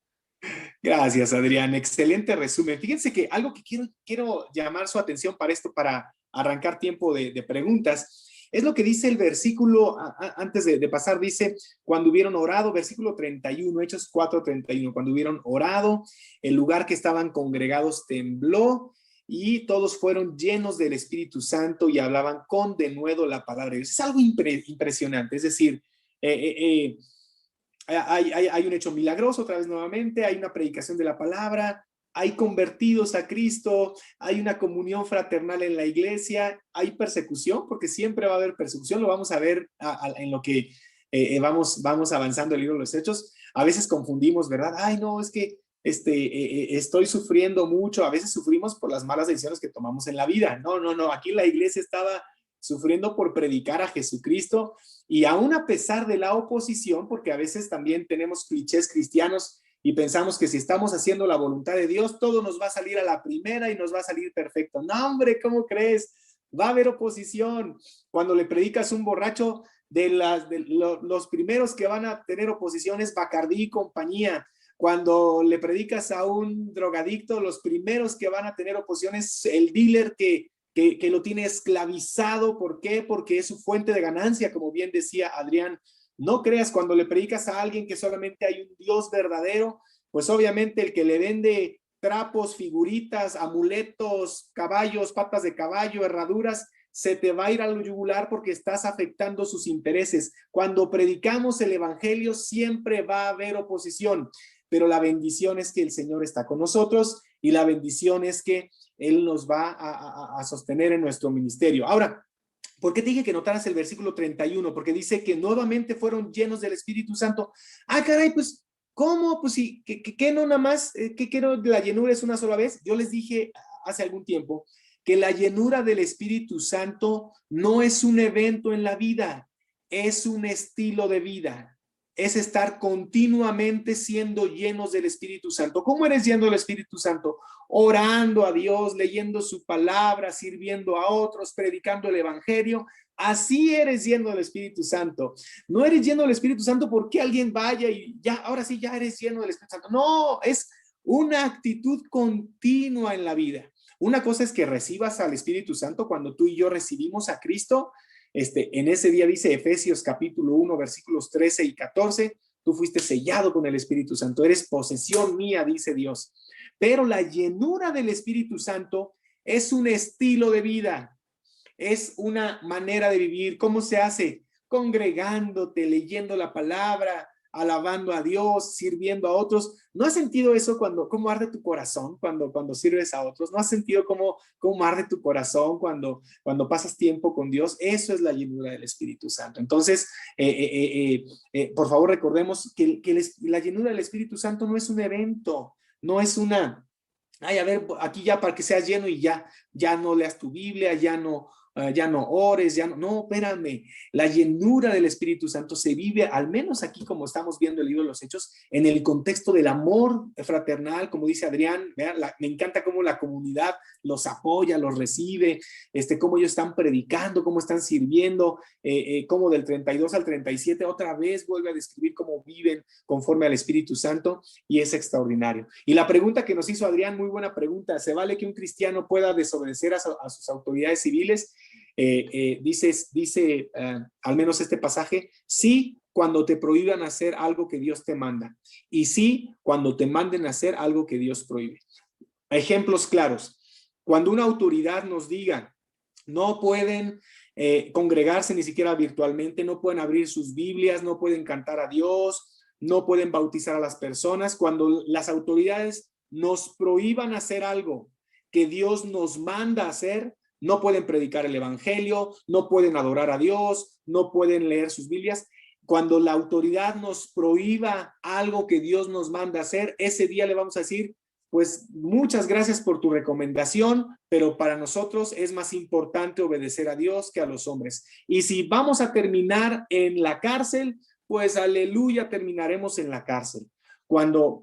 Speaker 1: Gracias, Adrián. Excelente resumen. Fíjense que algo que quiero llamar su atención para esto, para arrancar tiempo de preguntas, es lo que dice el versículo, antes de pasar, dice, cuando hubieron orado, versículo 31, Hechos 4:31, cuando hubieron orado, el lugar que estaban congregados tembló y todos fueron llenos del Espíritu Santo y hablaban con denuedo la palabra de Dios. Es algo impresionante, es decir, hay un hecho milagroso otra vez nuevamente, hay una predicación de la palabra, hay convertidos a Cristo, hay una comunión fraternal en la iglesia, hay persecución, porque siempre va a haber persecución, lo vamos a ver en lo que vamos avanzando el libro de los Hechos. A veces confundimos, ¿verdad? Ay, no, es que estoy sufriendo mucho. A veces sufrimos por las malas decisiones que tomamos en la vida. No, aquí la iglesia estaba sufriendo por predicar a Jesucristo, y aún a pesar de la oposición, porque a veces también tenemos clichés cristianos y pensamos que si estamos haciendo la voluntad de Dios, todo nos va a salir a la primera y nos va a salir perfecto. No, hombre, ¿cómo crees? Va a haber oposición. Cuando le predicas a un borracho, los primeros que van a tener oposición es Bacardí y compañía. Cuando le predicas a un drogadicto, los primeros que van a tener oposición es el dealer que lo tiene esclavizado. ¿Por qué? Porque es su fuente de ganancia, como bien decía Adrián. No creas, cuando le predicas a alguien que solamente hay un Dios verdadero, pues obviamente el que le vende trapos, figuritas, amuletos, caballos, patas de caballo, herraduras, se te va a ir al yugular porque estás afectando sus intereses. Cuando predicamos el evangelio siempre va a haber oposición, pero la bendición es que el Señor está con nosotros, y la bendición es que Él nos va a sostener en nuestro ministerio. Ahora, ¿por qué te dije que notaras el versículo 31? Porque dice que nuevamente fueron llenos del Espíritu Santo. Ah, caray, pues, ¿cómo? Pues sí, que no nada más, que no, la llenura es una sola vez. Yo les dije hace algún tiempo que la llenura del Espíritu Santo no es un evento en la vida, es un estilo de vida. es estar continuamente siendo llenos del Espíritu Santo. ¿Cómo eres lleno del Espíritu Santo? Orando a Dios, leyendo su palabra, sirviendo a otros, predicando el Evangelio. Así eres lleno del Espíritu Santo. No eres lleno del Espíritu Santo porque alguien vaya y ya, ahora sí ya eres lleno del Espíritu Santo. No, es una actitud continua en la vida. Una cosa es que recibas al Espíritu Santo cuando tú y yo recibimos a Cristo. En ese día dice Efesios capítulo 1, versículos 13 y 14, tú fuiste sellado con el Espíritu Santo, eres posesión mía, dice Dios. Pero la llenura del Espíritu Santo es un estilo de vida, es una manera de vivir. ¿Cómo se hace? Congregándote, leyendo la palabra, alabando a Dios, sirviendo a otros. ¿No has sentido eso cómo arde tu corazón cuando sirves a otros? ¿No has sentido cómo arde tu corazón cuando pasas tiempo con Dios? Eso es la llenura del Espíritu Santo. Entonces, por favor, recordemos que la llenura del Espíritu Santo no es un evento, no es ay, a ver, aquí ya para que seas lleno y ya no leas tu Biblia, ya no ores, no, espérame. La llenura del Espíritu Santo se vive, al menos aquí como estamos viendo el libro de los Hechos, en el contexto del amor fraternal, como dice Adrián. Me encanta cómo la comunidad los apoya, los recibe, cómo ellos están predicando, cómo están sirviendo, cómo del 32 al 37 otra vez vuelve a describir cómo viven conforme al Espíritu Santo, y es extraordinario. Y la pregunta que nos hizo Adrián, muy buena pregunta: ¿se vale que un cristiano pueda desobedecer a sus autoridades civiles? Dice al menos este pasaje: sí, cuando te prohíban hacer algo que Dios te manda, y sí, cuando te manden a hacer algo que Dios prohíbe. Ejemplos claros: cuando una autoridad nos diga no pueden congregarse ni siquiera virtualmente, no pueden abrir sus Biblias, no pueden cantar a Dios, no pueden bautizar a las personas, cuando las autoridades nos prohíban hacer algo que Dios nos manda hacer, no pueden predicar el Evangelio, no pueden adorar a Dios, no pueden leer sus Biblias. Cuando la autoridad nos prohíba algo que Dios nos manda hacer, ese día le vamos a decir: pues muchas gracias por tu recomendación, pero para nosotros es más importante obedecer a Dios que a los hombres. Y si vamos a terminar en la cárcel, pues aleluya, terminaremos en la cárcel.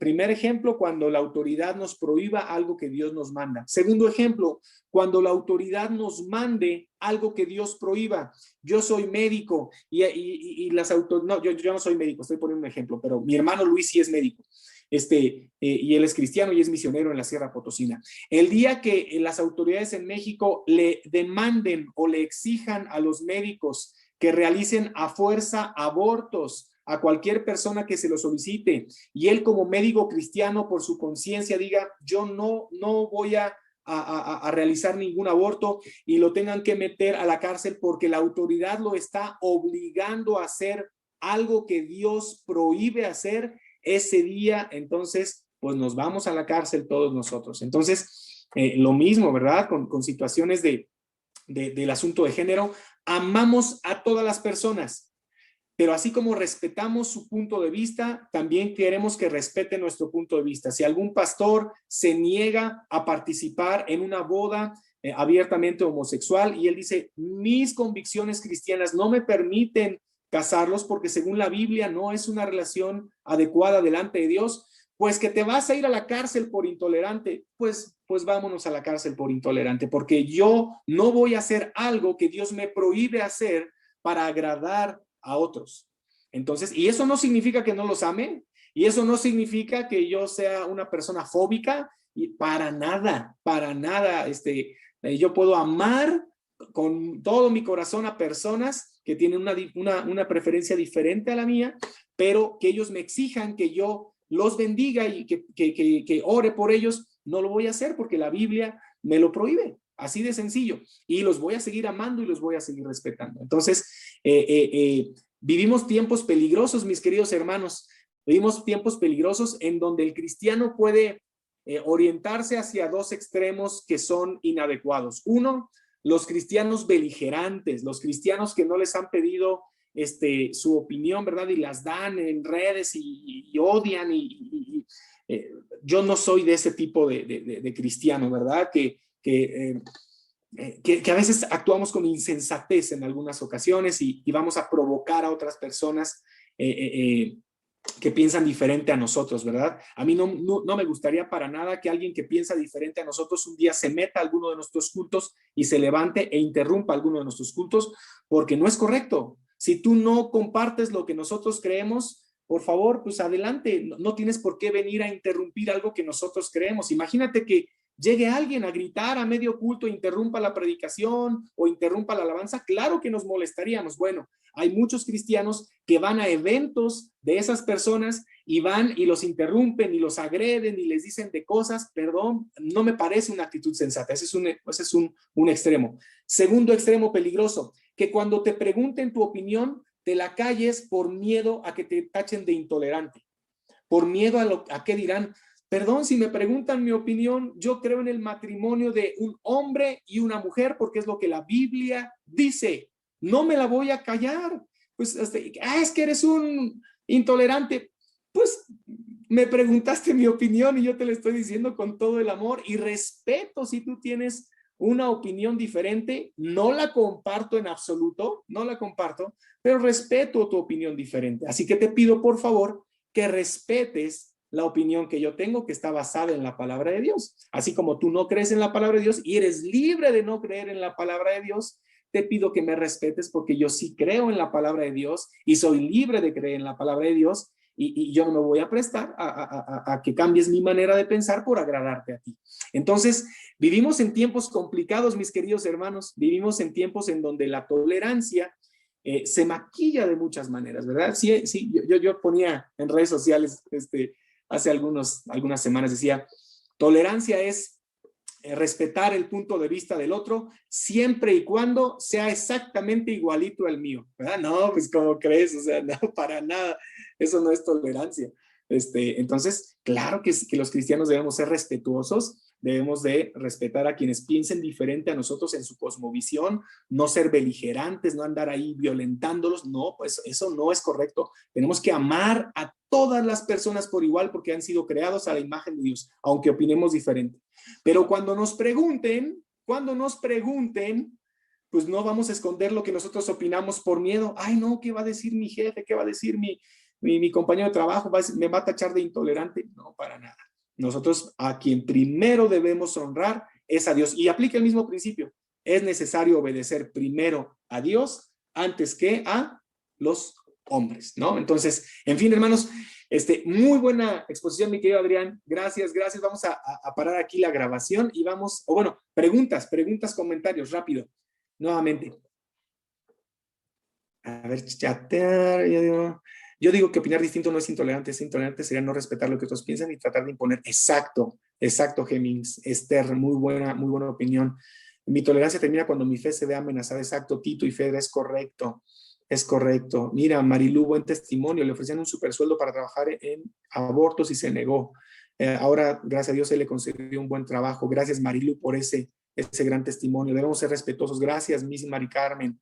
Speaker 1: Primer ejemplo, cuando la autoridad nos prohíba algo que Dios nos manda. Segundo ejemplo, cuando la autoridad nos mande algo que Dios prohíba. Yo soy médico y las autoridades, no, yo no soy médico, estoy poniendo un ejemplo, pero mi hermano Luis sí es médico. Y él es cristiano y es misionero en la Sierra Potosina. El día que las autoridades en México le demanden o le exijan a los médicos que realicen a fuerza abortos a cualquier persona que se lo solicite, y él como médico cristiano por su conciencia diga: yo no voy a realizar ningún aborto, y lo tengan que meter a la cárcel porque la autoridad lo está obligando a hacer algo que Dios prohíbe hacer, ese día entonces pues nos vamos a la cárcel todos nosotros. Entonces lo mismo, ¿verdad? Con situaciones del asunto de género. Amamos a todas las personas, pero así como respetamos su punto de vista, también queremos que respete nuestro punto de vista. Si algún pastor se niega a participar en una boda abiertamente homosexual y él dice: mis convicciones cristianas no me permiten casarlos porque según la Biblia no es una relación adecuada delante de Dios, pues que te vas a ir a la cárcel por intolerante, pues vámonos a la cárcel por intolerante, porque yo no voy a hacer algo que Dios me prohíbe hacer para agradar a otros. Entonces, y eso no significa que no los ame, y eso no significa que yo sea una persona fóbica, y para nada, yo puedo amar con todo mi corazón a personas que tienen una preferencia diferente a la mía, pero que ellos me exijan que yo los bendiga y que ore por ellos, no lo voy a hacer porque la Biblia me lo prohíbe. Así de sencillo. Y los voy a seguir amando y los voy a seguir respetando. Entonces, vivimos tiempos peligrosos, mis queridos hermanos. Vivimos tiempos peligrosos en donde el cristiano puede orientarse hacia dos extremos que son inadecuados. Uno, los cristianos beligerantes, los cristianos que no les han pedido su opinión, ¿verdad? Y las dan en redes y odian. Yo no soy de ese tipo de cristiano, ¿verdad? Que a veces actuamos con insensatez en algunas ocasiones y vamos a provocar a otras personas que piensan diferente a nosotros, ¿verdad? A mí no me gustaría para nada que alguien que piensa diferente a nosotros un día se meta a alguno de nuestros cultos y se levante e interrumpa alguno de nuestros cultos, porque no es correcto. Si tú no compartes lo que nosotros creemos, por favor, pues adelante. No tienes por qué venir a interrumpir algo que nosotros creemos. Imagínate que llegue alguien a gritar a medio culto, interrumpa la predicación o interrumpa la alabanza. Claro que nos molestaríamos. Bueno, hay muchos cristianos que van a eventos de esas personas y van y los interrumpen y los agreden y les dicen de cosas. Perdón, no me parece una actitud sensata. Ese es un extremo. Segundo extremo peligroso, que cuando te pregunten tu opinión, te la calles por miedo a que te tachen de intolerante, por miedo a qué dirán. Perdón, si me preguntan mi opinión, yo creo en el matrimonio de un hombre y una mujer porque es lo que la Biblia dice. No me la voy a callar. Pues es que eres un intolerante. Pues me preguntaste mi opinión y yo te la estoy diciendo con todo el amor y respeto si tú tienes una opinión diferente. No la comparto en absoluto, no la comparto, pero respeto tu opinión diferente. Así que te pido, por favor, que respetes la opinión que yo tengo, que está basada en la palabra de Dios. Así como tú no crees en la palabra de Dios y eres libre de no creer en la palabra de Dios, te pido que me respetes porque yo sí creo en la palabra de Dios y soy libre de creer en la palabra de Dios y yo no me voy a prestar a que cambies mi manera de pensar por agradarte a ti. Entonces, vivimos en tiempos complicados, mis queridos hermanos, vivimos en tiempos en donde la tolerancia se maquilla de muchas maneras, ¿verdad? Sí, sí, yo ponía en redes sociales hace algunas semanas, decía, tolerancia es respetar el punto de vista del otro siempre y cuando sea exactamente igualito al mío, ¿verdad? No, pues ¿cómo crees? O sea, no, para nada, eso no es tolerancia. Entonces, claro que los cristianos debemos ser respetuosos, debemos de respetar a quienes piensen diferente a nosotros en su cosmovisión, no ser beligerantes, no andar ahí violentándolos, no, pues eso no es correcto. Tenemos que amar a todas las personas por igual porque han sido creados a la imagen de Dios, aunque opinemos diferente. Pero cuando nos pregunten, pues no vamos a esconder lo que nosotros opinamos por miedo. Ay, no, ¿qué va a decir mi jefe? ¿Qué va a decir mi compañero de trabajo? ¿Me va a tachar de intolerante? No, para nada. Nosotros a quien primero debemos honrar es a Dios. Y aplica el mismo principio. Es necesario obedecer primero a Dios antes que a los hombres, ¿no? Entonces, en fin, hermanos, muy buena exposición, mi querido Adrián. Gracias. Vamos a parar aquí la grabación y vamos, o bueno, preguntas, comentarios, rápido, nuevamente. A ver, chatear. Yo digo que opinar distinto no es intolerante, sería no respetar lo que otros piensan y tratar de imponer. Exacto, Hemings. Esther, muy buena opinión. Mi tolerancia termina cuando mi fe se ve amenazada. Exacto, Tito y Fedra, es correcto. Mira, Marilú, buen testimonio. Le ofrecían un super sueldo para trabajar en abortos y se negó. Ahora, gracias a Dios, se le concedió un buen trabajo. Gracias, Marilú, por ese gran testimonio. Debemos ser respetuosos. Gracias, Miss Mari Carmen.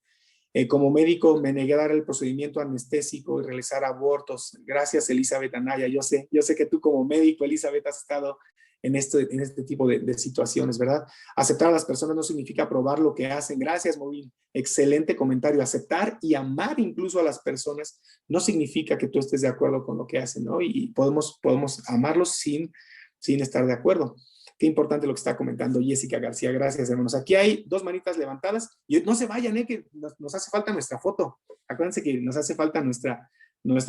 Speaker 1: Como médico me negué a dar el procedimiento anestésico y realizar abortos. Gracias, Elizabeth Anaya. Yo sé que tú como médico, Elizabeth, has estado en este tipo de situaciones, ¿verdad? Aceptar a las personas no significa aprobar lo que hacen. Gracias, Movin. Excelente comentario. Aceptar y amar incluso a las personas no significa que tú estés de acuerdo con lo que hacen, ¿no? Y podemos amarlos sin estar de acuerdo. Qué importante lo que está comentando Jessica García. Gracias, hermanos. Aquí hay 2 manitas levantadas. Y no se vayan, que nos hace falta nuestra foto. Acuérdense que nos hace falta nuestra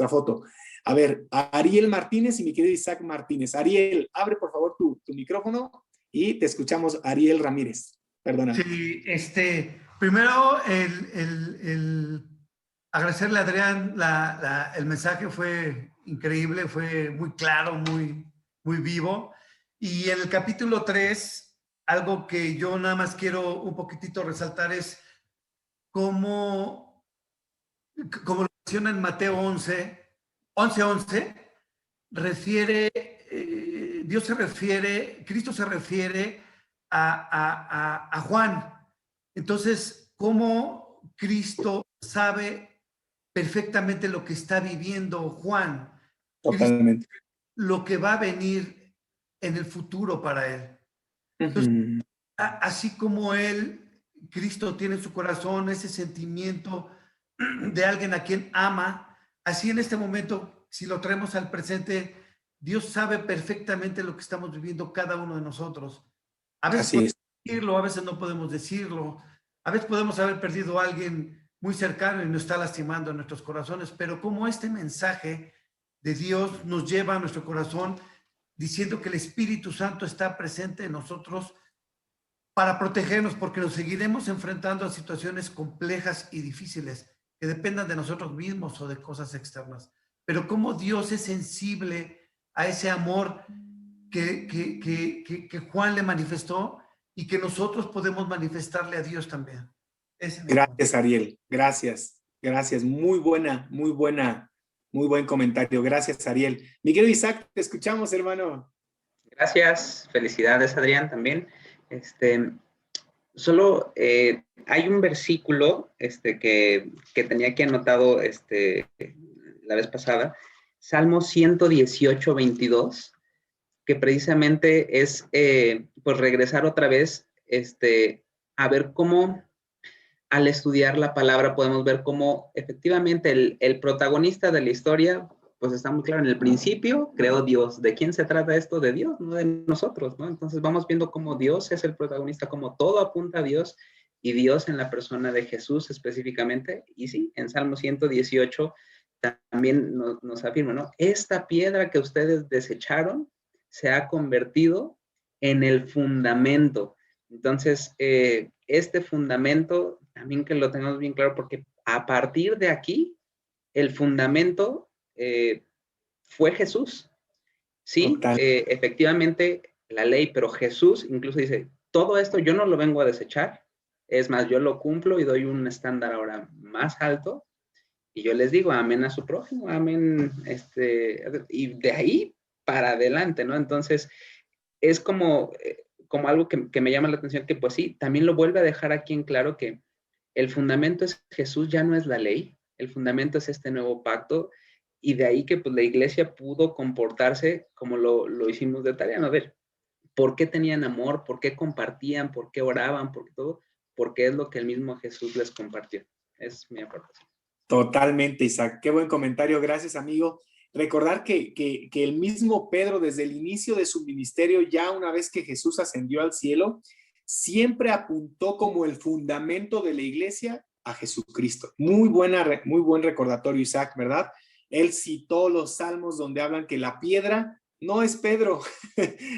Speaker 1: foto. A ver, Ariel Martínez y mi querido Isaac Martínez. Ariel, abre por favor tu micrófono y te escuchamos, Ariel Ramírez. Perdona.
Speaker 3: Sí, primero el agradecerle a Adrián, el mensaje fue increíble, fue muy claro, muy vivo. Y en el capítulo 3, algo que yo nada más quiero un poquitito resaltar es cómo lo menciona en Mateo 11:11, Cristo se refiere a Juan. Entonces, cómo Cristo sabe perfectamente lo que está viviendo Juan.
Speaker 1: Totalmente.
Speaker 3: Lo que va a venir en el futuro para él. Entonces, así como Cristo tiene en su corazón ese sentimiento de alguien a quien ama, Así en este momento, si lo traemos al presente, Dios sabe perfectamente lo que estamos viviendo cada uno de nosotros. A veces
Speaker 1: Así es.
Speaker 3: podemos decirlo, a veces no podemos decirlo. A veces podemos haber perdido a alguien muy cercano y nos está lastimando en nuestros corazones, pero como este mensaje de Dios nos lleva a nuestro corazón diciendo que el Espíritu Santo está presente en nosotros para protegernos, porque nos seguiremos enfrentando a situaciones complejas y difíciles que dependan de nosotros mismos o de cosas externas. Pero como Dios es sensible a ese amor que Juan le manifestó y que nosotros podemos manifestarle a Dios también. Ese es mi punto.
Speaker 1: Gracias, Ariel. Gracias. Gracias. Muy buena, muy buen comentario. Gracias, Ariel. Mi querido Isaac, te escuchamos, hermano.
Speaker 4: Gracias, felicidades, Adrián, también. Solo hay un versículo que tenía aquí anotado la vez pasada, Salmo 118, 22, que precisamente es pues regresar otra vez a ver cómo al estudiar la palabra podemos ver cómo efectivamente el protagonista de la historia pues está muy claro. En el principio creó Dios. ¿De quién se trata esto? De Dios, no de nosotros, ¿no? Entonces vamos viendo cómo Dios es el protagonista, cómo todo apunta a Dios y Dios en la persona de Jesús específicamente. Y sí, en Salmo 118 también nos afirma, ¿no? Esta piedra que ustedes desecharon se ha convertido en el fundamento. Entonces, este fundamento también que lo tenemos bien claro, porque a partir de aquí, el fundamento fue Jesús. Sí, efectivamente la ley, pero Jesús incluso dice, todo esto yo no lo vengo a desechar, es más, yo lo cumplo y doy un estándar ahora más alto, y yo les digo, amén a su prójimo, amén, y de ahí para adelante, ¿no? Entonces, es como algo que me llama la atención, que pues sí, también lo vuelve a dejar aquí en claro que el fundamento es Jesús, ya no es la ley, el fundamento es este nuevo pacto, y de ahí que pues la iglesia pudo comportarse como lo hicimos de tarea, ¿no? A ver, ¿por qué tenían amor? ¿Por qué compartían? ¿Por qué oraban? ¿Por qué todo? Porque es lo que el mismo Jesús les compartió. Es mi aportación.
Speaker 1: Totalmente, Isaac. Qué buen comentario. Gracias, amigo. Recordar que el mismo Pedro, desde el inicio de su ministerio, ya una vez que Jesús ascendió al cielo, siempre apuntó como el fundamento de la iglesia a Jesucristo. Muy buen recordatorio, Isaac, ¿verdad? Él citó los salmos donde hablan que la piedra no es Pedro,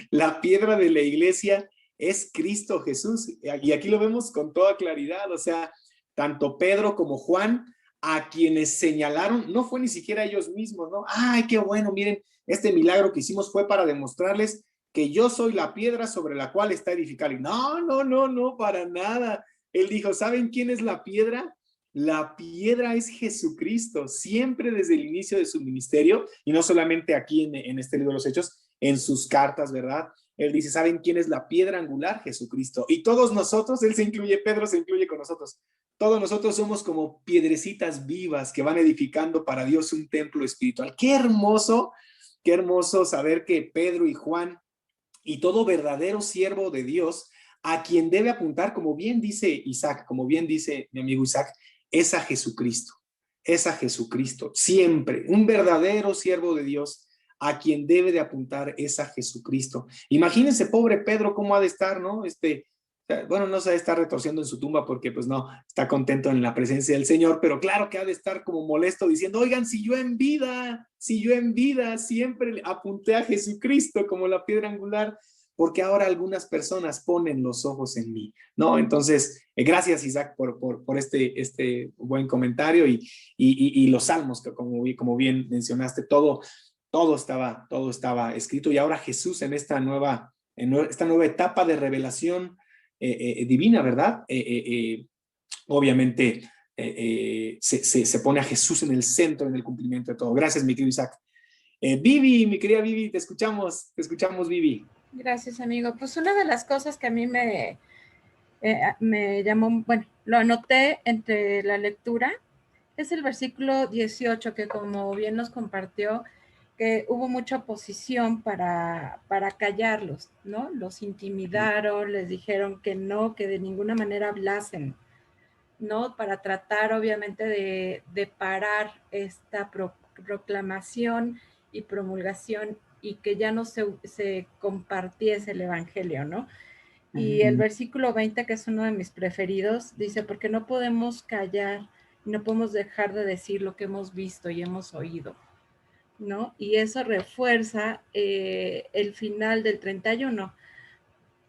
Speaker 1: la piedra de la iglesia es Cristo Jesús. Y aquí lo vemos con toda claridad, o sea, tanto Pedro como Juan, a quienes señalaron, no fue ni siquiera ellos mismos, ¿no? Ay, qué bueno, miren, este milagro que hicimos fue para demostrarles que yo soy la piedra sobre la cual está edificado. Y no, para nada. Él dijo, ¿saben quién es la piedra? La piedra es Jesucristo, siempre desde el inicio de su ministerio, y no solamente aquí en este libro de los Hechos, en sus cartas, ¿verdad? Él dice, ¿saben quién es la piedra angular? Jesucristo. Y todos nosotros, él se incluye, Pedro se incluye con nosotros. Todos nosotros somos como piedrecitas vivas que van edificando para Dios un templo espiritual. Qué hermoso saber que Pedro y Juan y todo verdadero siervo de Dios, a quien debe apuntar, como bien dice Isaac, como bien dice mi amigo Isaac, es a Jesucristo. Es a Jesucristo. Siempre, un verdadero siervo de Dios, a quien debe de apuntar es a Jesucristo. Imagínense, pobre Pedro, cómo ha de estar, ¿no? Bueno, no se ha de estar retorciendo en su tumba porque pues no, está contento en la presencia del Señor, pero claro que ha de estar como molesto diciendo, oigan, si yo en vida siempre apunté a Jesucristo como la piedra angular, porque ahora algunas personas ponen los ojos en mí, ¿no? Entonces, gracias Isaac por este buen comentario y los salmos, que como bien mencionaste, todo estaba escrito, y ahora Jesús en esta nueva etapa de revelación divina, ¿verdad? Obviamente se pone a Jesús en el centro, en el cumplimiento de todo. Gracias, mi querido Isaac. Vivi, mi querida Vivi, te escuchamos, Vivi.
Speaker 5: Gracias, amigo. Pues una de las cosas que a mí me llamó, bueno, lo anoté entre la lectura, es el versículo 18, que como bien nos compartió, que hubo mucha oposición para callarlos, ¿no? Los intimidaron, les dijeron que no, que de ninguna manera hablasen, ¿no? Para tratar obviamente de parar esta proclamación y promulgación y que ya no se compartiese el evangelio, ¿no? Y el versículo 20, que es uno de mis preferidos, dice, porque no podemos callar, no podemos dejar de decir lo que hemos visto y hemos oído, ¿no? Y eso refuerza el final del 31,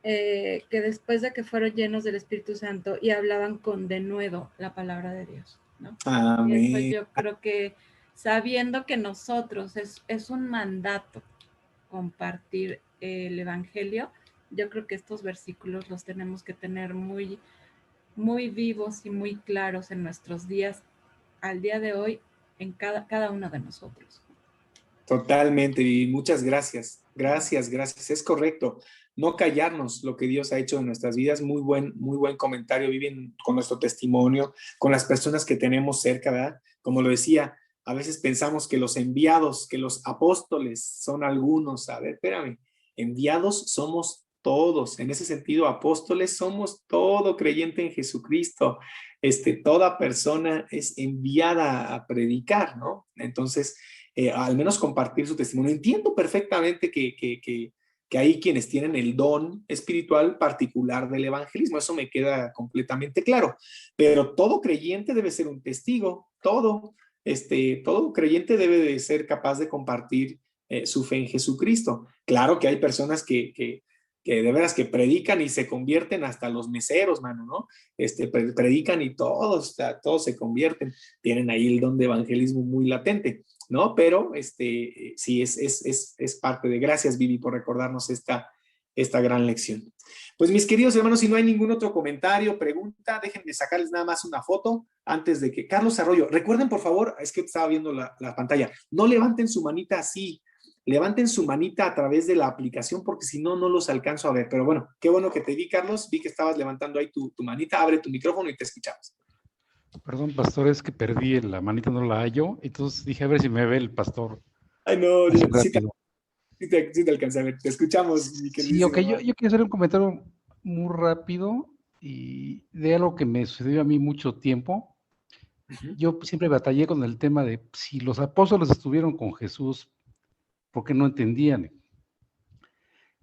Speaker 5: que después de que fueron llenos del Espíritu Santo y hablaban con denuedo la palabra de Dios, ¿no?
Speaker 1: Amén.
Speaker 5: Eso yo creo que sabiendo que nosotros es un mandato compartir el evangelio, yo creo que estos versículos los tenemos que tener muy, muy vivos y muy claros en nuestros días, al día de hoy, en cada uno de nosotros.
Speaker 1: Totalmente, y muchas gracias. Gracias, gracias. Es correcto. No callarnos lo que Dios ha hecho en nuestras vidas. Muy buen comentario. Viven con nuestro testimonio, con las personas que tenemos cerca, ¿verdad? Como lo decía, a veces pensamos que los enviados, que los apóstoles son algunos. A ver, espérame. Enviados somos todos. En ese sentido, apóstoles somos todo creyente en Jesucristo. Toda persona es enviada a predicar, ¿no? Entonces, al menos compartir su testimonio. Entiendo perfectamente que hay quienes tienen el don espiritual particular del evangelismo, eso me queda completamente claro, pero todo creyente debe ser un testigo, todo creyente debe de ser capaz de compartir su fe en Jesucristo. Claro que hay personas que de veras que predican y se convierten hasta los meseros, mano, ¿no? Predican y todos se convierten, tienen ahí el don de evangelismo muy latente, ¿no? Pero sí, es parte de. Gracias, Vivi, por recordarnos esta gran lección. Pues mis queridos hermanos, si no hay ningún otro comentario, pregunta, déjenme sacarles nada más una foto antes de que. Carlos Arroyo, recuerden por favor, es que estaba viendo la pantalla, no levanten su manita así, levanten su manita a través de la aplicación porque si no, no los alcanzo a ver. Pero bueno, qué bueno que te vi, Carlos, vi que estabas levantando ahí tu manita, abre tu micrófono y te escuchamos.
Speaker 6: Perdón, pastor, es que perdí la manita, no la hallo, entonces dije a ver si me ve el pastor.
Speaker 1: Ay, no,
Speaker 6: sí
Speaker 1: te alcancé a ver, te escuchamos, mi queridísimo.
Speaker 6: Sí, ok, yo quiero hacer un comentario muy rápido y de algo que me sucedió a mí mucho tiempo. Yo siempre batallé con el tema de si los apóstoles estuvieron con Jesús, ¿por qué no entendían?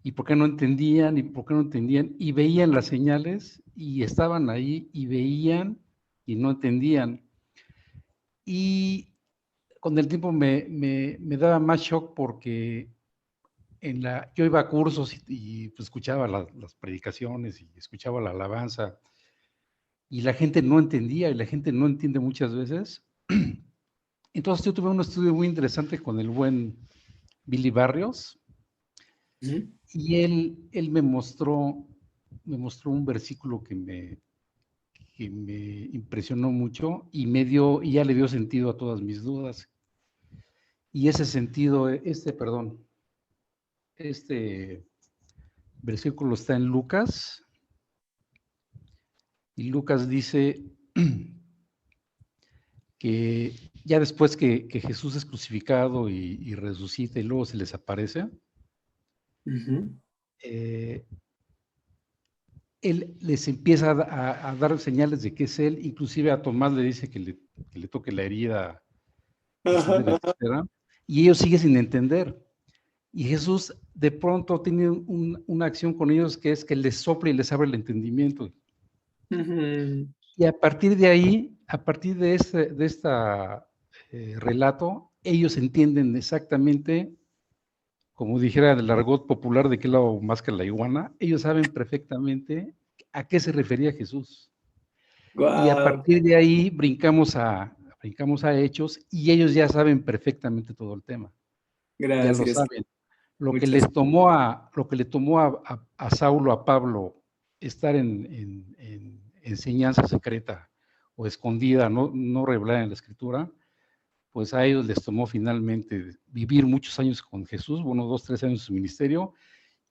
Speaker 6: ¿Y por qué no entendían? ¿Y por qué no entendían? Y veían las señales y estaban ahí y veían y no entendían. Y con el tiempo me daba más shock porque yo iba a cursos y pues, escuchaba las predicaciones y escuchaba la alabanza y la gente no entendía y la gente no entiende muchas veces. Entonces yo tuve un estudio muy interesante con el buen Billy Barrios y él me mostró un versículo que me impresionó mucho y ya le dio sentido a todas mis dudas. Y ese sentido, este versículo está en Lucas, y Lucas dice que ya después que Jesús es crucificado y resucita y luego se les aparece, él les empieza a dar señales de que es él, inclusive a Tomás le dice que le toque la herida, etcétera, y ellos siguen sin entender. Y Jesús de pronto tiene una acción con ellos que es que les sopla y les abre el entendimiento. Y a partir de ahí, a partir de este relato, ellos entienden exactamente, como dijera el argot popular de qué lado más que la iguana, ellos saben perfectamente a qué se refería Jesús. Wow. Y a partir de ahí brincamos a Hechos y ellos ya saben perfectamente todo el tema.
Speaker 1: Gracias.
Speaker 6: Ya lo saben. Lo que le tomó a Saulo, a Pablo, estar en enseñanza secreta o escondida, no revelada en la Escritura, pues a ellos les tomó finalmente vivir muchos años con Jesús, 2, 3 años en su ministerio,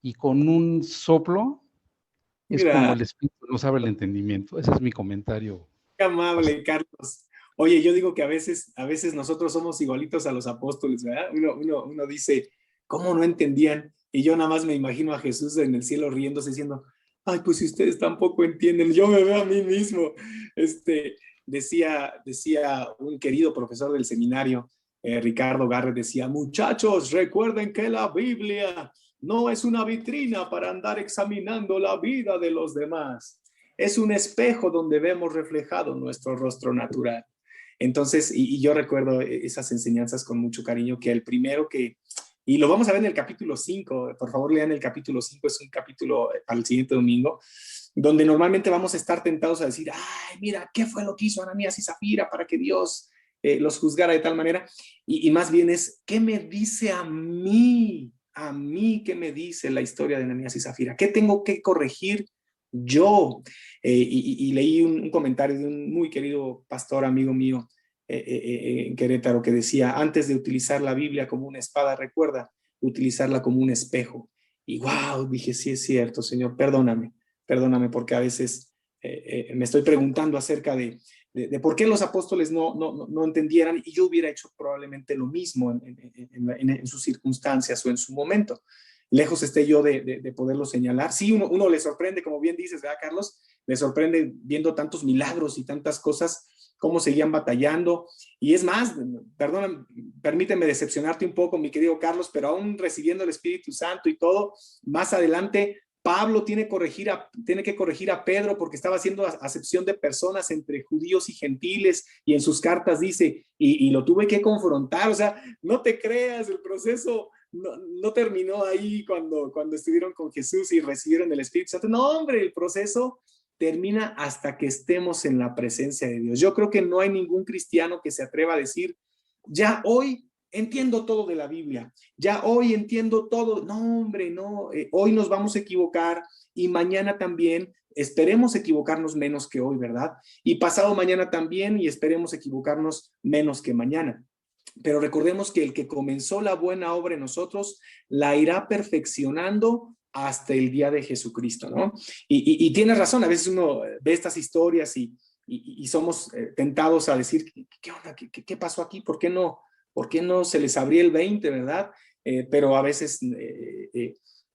Speaker 6: y con un soplo es como el Espíritu nos abre el entendimiento. Ese es mi comentario.
Speaker 1: Qué amable, Carlos. Oye, yo digo que a veces nosotros somos igualitos a los apóstoles, ¿verdad? Uno dice, ¿cómo no entendían? Y yo nada más me imagino a Jesús en el cielo riéndose diciendo, Ay, pues si ustedes tampoco entienden, yo me veo a mí mismo. Decía un querido profesor del seminario, Ricardo Garrett, decía, muchachos, recuerden que la Biblia no es una vitrina para andar examinando la vida de los demás. Es un espejo donde vemos reflejado nuestro rostro natural. Entonces, y yo recuerdo esas enseñanzas con mucho cariño, que el primero que, y lo vamos a ver en el capítulo 5, por favor lean el capítulo 5, es un capítulo para el siguiente domingo, donde normalmente vamos a estar tentados a decir, ay, mira, ¿qué fue lo que hizo Ananías y Zafira para que Dios los juzgara de tal manera? Y más bien es, ¿qué me dice a mí? A mí, ¿qué me dice la historia de Ananías y Zafira? ¿Qué tengo que corregir yo? Y leí un comentario de un muy querido pastor, amigo mío, en Querétaro, que decía, antes de utilizar la Biblia como una espada, recuerda utilizarla como un espejo. Y wow, dije, sí es cierto, Señor, perdóname, porque a veces me estoy preguntando acerca de por qué los apóstoles no entendieran, y yo hubiera hecho probablemente lo mismo en sus circunstancias o en su momento. Lejos esté yo de poderlo señalar. Sí, uno le sorprende, como bien dices, ¿verdad, Carlos? Le sorprende viendo tantos milagros y tantas cosas, cómo seguían batallando. Y es más, perdona, permíteme decepcionarte un poco, mi querido Carlos, pero aún recibiendo el Espíritu Santo y todo, más adelante Pablo tiene que corregir a Pedro porque estaba haciendo acepción de personas entre judíos y gentiles, y en sus cartas dice, y lo tuve que confrontar. O sea, no te creas, el proceso no terminó ahí cuando estuvieron con Jesús y recibieron el Espíritu Santo. No, hombre, el proceso termina hasta que estemos en la presencia de Dios. Yo creo que no hay ningún cristiano que se atreva a decir, ya hoy entiendo todo de la Biblia, ya hoy entiendo todo. No, hombre, no, hoy nos vamos a equivocar y mañana también. Esperemos equivocarnos menos que hoy, ¿verdad? Y pasado mañana también, y esperemos equivocarnos menos que mañana. Pero recordemos que el que comenzó la buena obra en nosotros la irá perfeccionando hasta el día de Jesucristo, ¿no? Y tienes razón, a veces uno ve estas historias y somos tentados a decir, ¿qué onda? ¿Qué pasó aquí? ¿Por qué no se les abría el 20, verdad? Pero a veces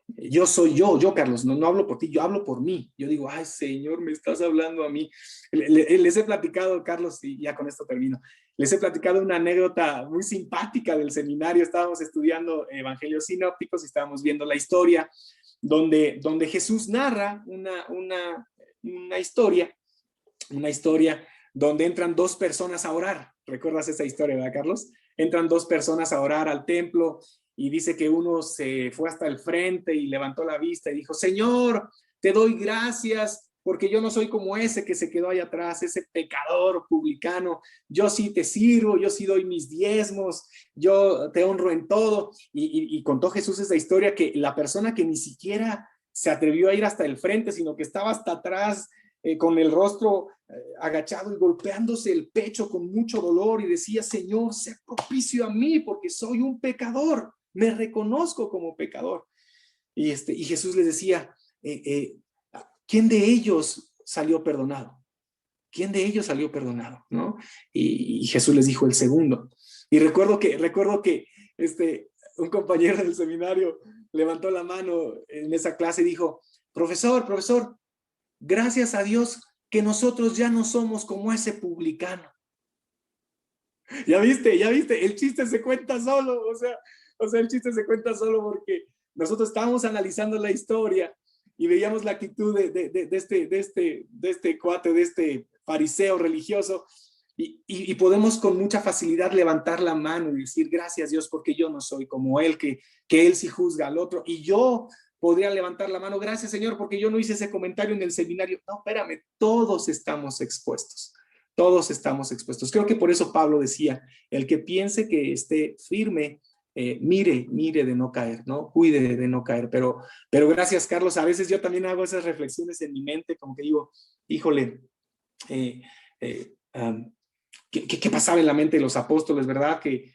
Speaker 1: yo soy yo, Carlos, no hablo por ti, yo hablo por mí. Yo digo, ay, Señor, me estás hablando a mí. Les he platicado, Carlos, y ya con esto termino, les he platicado una anécdota muy simpática del seminario. Estábamos estudiando evangelios sinópticos y estábamos viendo la historia donde Jesús narra una historia donde entran dos personas a orar. ¿Recuerdas esa historia, verdad, Carlos? Entran dos personas a orar al templo y dice que uno se fue hasta el frente y levantó la vista y dijo, Señor, te doy gracias porque yo no soy como ese que se quedó ahí atrás, ese pecador publicano. Yo sí te sirvo, yo sí doy mis diezmos, yo te honro en todo. Y contó Jesús esa historia, que la persona que ni siquiera se atrevió a ir hasta el frente, sino que estaba hasta atrás, con el rostro agachado y golpeándose el pecho con mucho dolor, y decía, Señor, sé propicio a mí porque soy un pecador, me reconozco como pecador. Y Jesús les decía, ¿quién de ellos salió perdonado? ¿Quién de ellos salió perdonado? ¿No? Y Jesús les dijo, el segundo. Y recuerdo que un compañero del seminario levantó la mano en esa clase y dijo, profesor, gracias a Dios que nosotros ya no somos como ese publicano. ¿Ya viste? El chiste se cuenta solo, o sea, el chiste se cuenta solo porque nosotros estábamos analizando la historia y veíamos la actitud de este cuate, de este fariseo religioso, y podemos con mucha facilidad levantar la mano y decir, gracias Dios, porque yo no soy como él, que él sí juzga al otro. Y yo podría levantar la mano, gracias Señor, porque yo no hice ese comentario en el seminario. No, espérame, todos estamos expuestos. Todos estamos expuestos. Creo que por eso Pablo decía, el que piense que esté firme, mire de no caer, ¿no? Cuide de no caer. Pero gracias, Carlos. A veces yo también hago esas reflexiones en mi mente, como que digo, híjole, ¿qué pasaba en la mente de los apóstoles, verdad? Que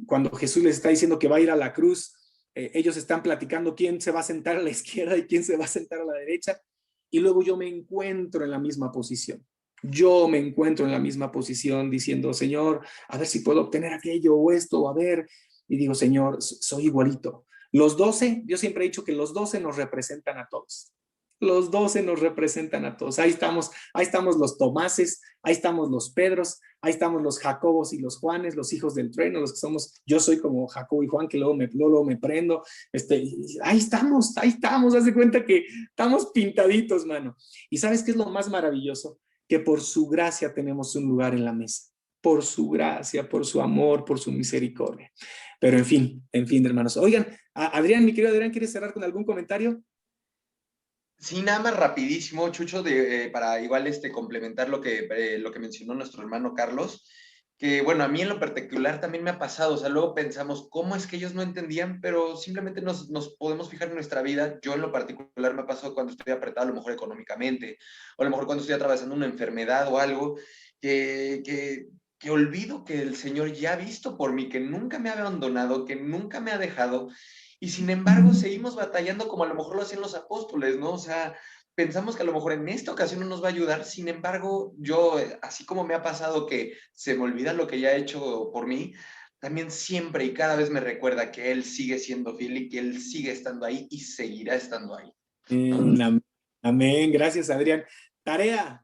Speaker 1: cuando Jesús les está diciendo que va a ir a la cruz, ellos están platicando quién se va a sentar a la izquierda y quién se va a sentar a la derecha, y luego yo me encuentro en la misma posición. Yo me encuentro en la misma posición diciendo, Señor, a ver si puedo obtener aquello o esto, o a ver, y digo, Señor, soy igualito. Los 12, yo siempre he dicho que los 12 nos representan a todos. Los 12 nos representan a todos. Ahí estamos los Tomases, ahí estamos los Pedros, ahí estamos los Jacobos y los Juanes, los hijos del trueno, los que somos, yo soy como Jacobo y Juan, que luego me prendo. Ahí estamos, haz de cuenta que estamos pintaditos, mano. ¿Y sabes qué es lo más maravilloso? Que por su gracia tenemos un lugar en la mesa. Por su gracia, por su amor, por su misericordia. Pero en fin, hermanos. Oigan, Adrián, mi querido Adrián, ¿quieres cerrar con algún comentario?
Speaker 2: Sí, nada más rapidísimo, Chucho, para igual complementar lo que mencionó nuestro hermano Carlos, que bueno, a mí en lo particular también me ha pasado, o sea, luego pensamos, ¿cómo es que ellos no entendían? Pero simplemente nos podemos fijar en nuestra vida. Yo en lo particular me ha pasado cuando estoy apretado, a lo mejor económicamente, o a lo mejor cuando estoy atravesando una enfermedad o algo, que olvido que el Señor ya ha visto por mí, que nunca me ha abandonado, que nunca me ha dejado, y sin embargo seguimos batallando como a lo mejor lo hacían los apóstoles, ¿no? O sea, pensamos que a lo mejor en esta ocasión no nos va a ayudar, sin embargo, yo, así como me ha pasado que se me olvida lo que ya ha hecho por mí, también siempre y cada vez me recuerda que Él sigue siendo fiel y que Él sigue estando ahí y seguirá estando ahí.
Speaker 1: Amén, gracias Adrián. Tarea,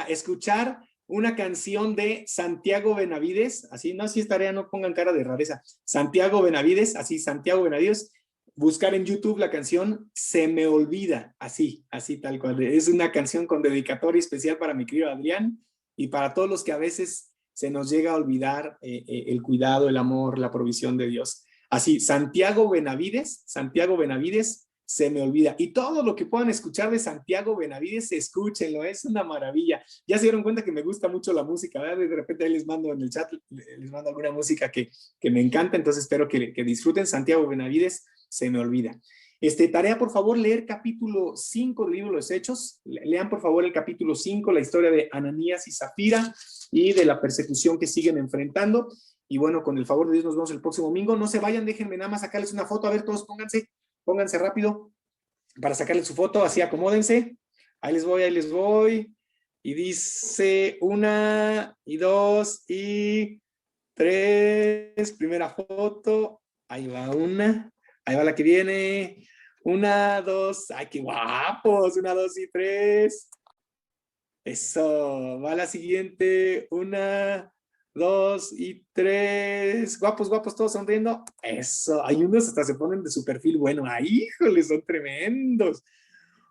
Speaker 1: escuchar una canción de Santiago Benavides, así, no, si es tarea, no pongan cara de rareza. Santiago Benavides, así, Santiago Benavides, buscar en YouTube la canción Se me olvida, así tal cual. Es una canción con dedicatoria especial para mi querido Adrián y para todos los que a veces se nos llega a olvidar el cuidado, el amor, la provisión de Dios. Así, Santiago Benavides, Se me olvida. Y todo lo que puedan escuchar de Santiago Benavides, escúchenlo, es una maravilla. Ya se dieron cuenta que me gusta mucho la música, ¿verdad? De repente ahí les mando en el chat, les mando alguna música que me encanta, entonces espero que disfruten. Santiago Benavides, Se me olvida. Tarea, por favor, leer capítulo 5 del libro de los Hechos. Lean, por favor, el capítulo 5, la historia de Ananías y Zafira y de la persecución que siguen enfrentando. Y bueno, con el favor de Dios nos vemos el próximo domingo. No se vayan, déjenme nada más sacarles una foto. A ver, todos pónganse rápido para sacarle su foto, así acomódense. Ahí les voy. Y dice 1, 2 y 3. Primera foto. Ahí va una. Ahí va la que viene. 1, 2. ¡Ay, qué guapos! 1, 2 y 3. Eso. Va la siguiente. 1, 2 y 3. Guapos, todos sonriendo. Eso. Hay unos hasta se ponen de su perfil. Bueno, ¡ay, híjole! Son tremendos.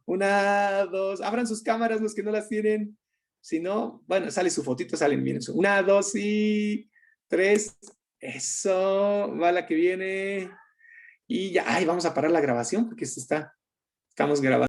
Speaker 1: 1, 2. Abran sus cámaras los que no las tienen. Si no, bueno, sale su fotito, salen, miren. 1, 2 y 3. Eso. Va la que viene. Y ya, ay, vamos a parar la grabación porque estamos grabando.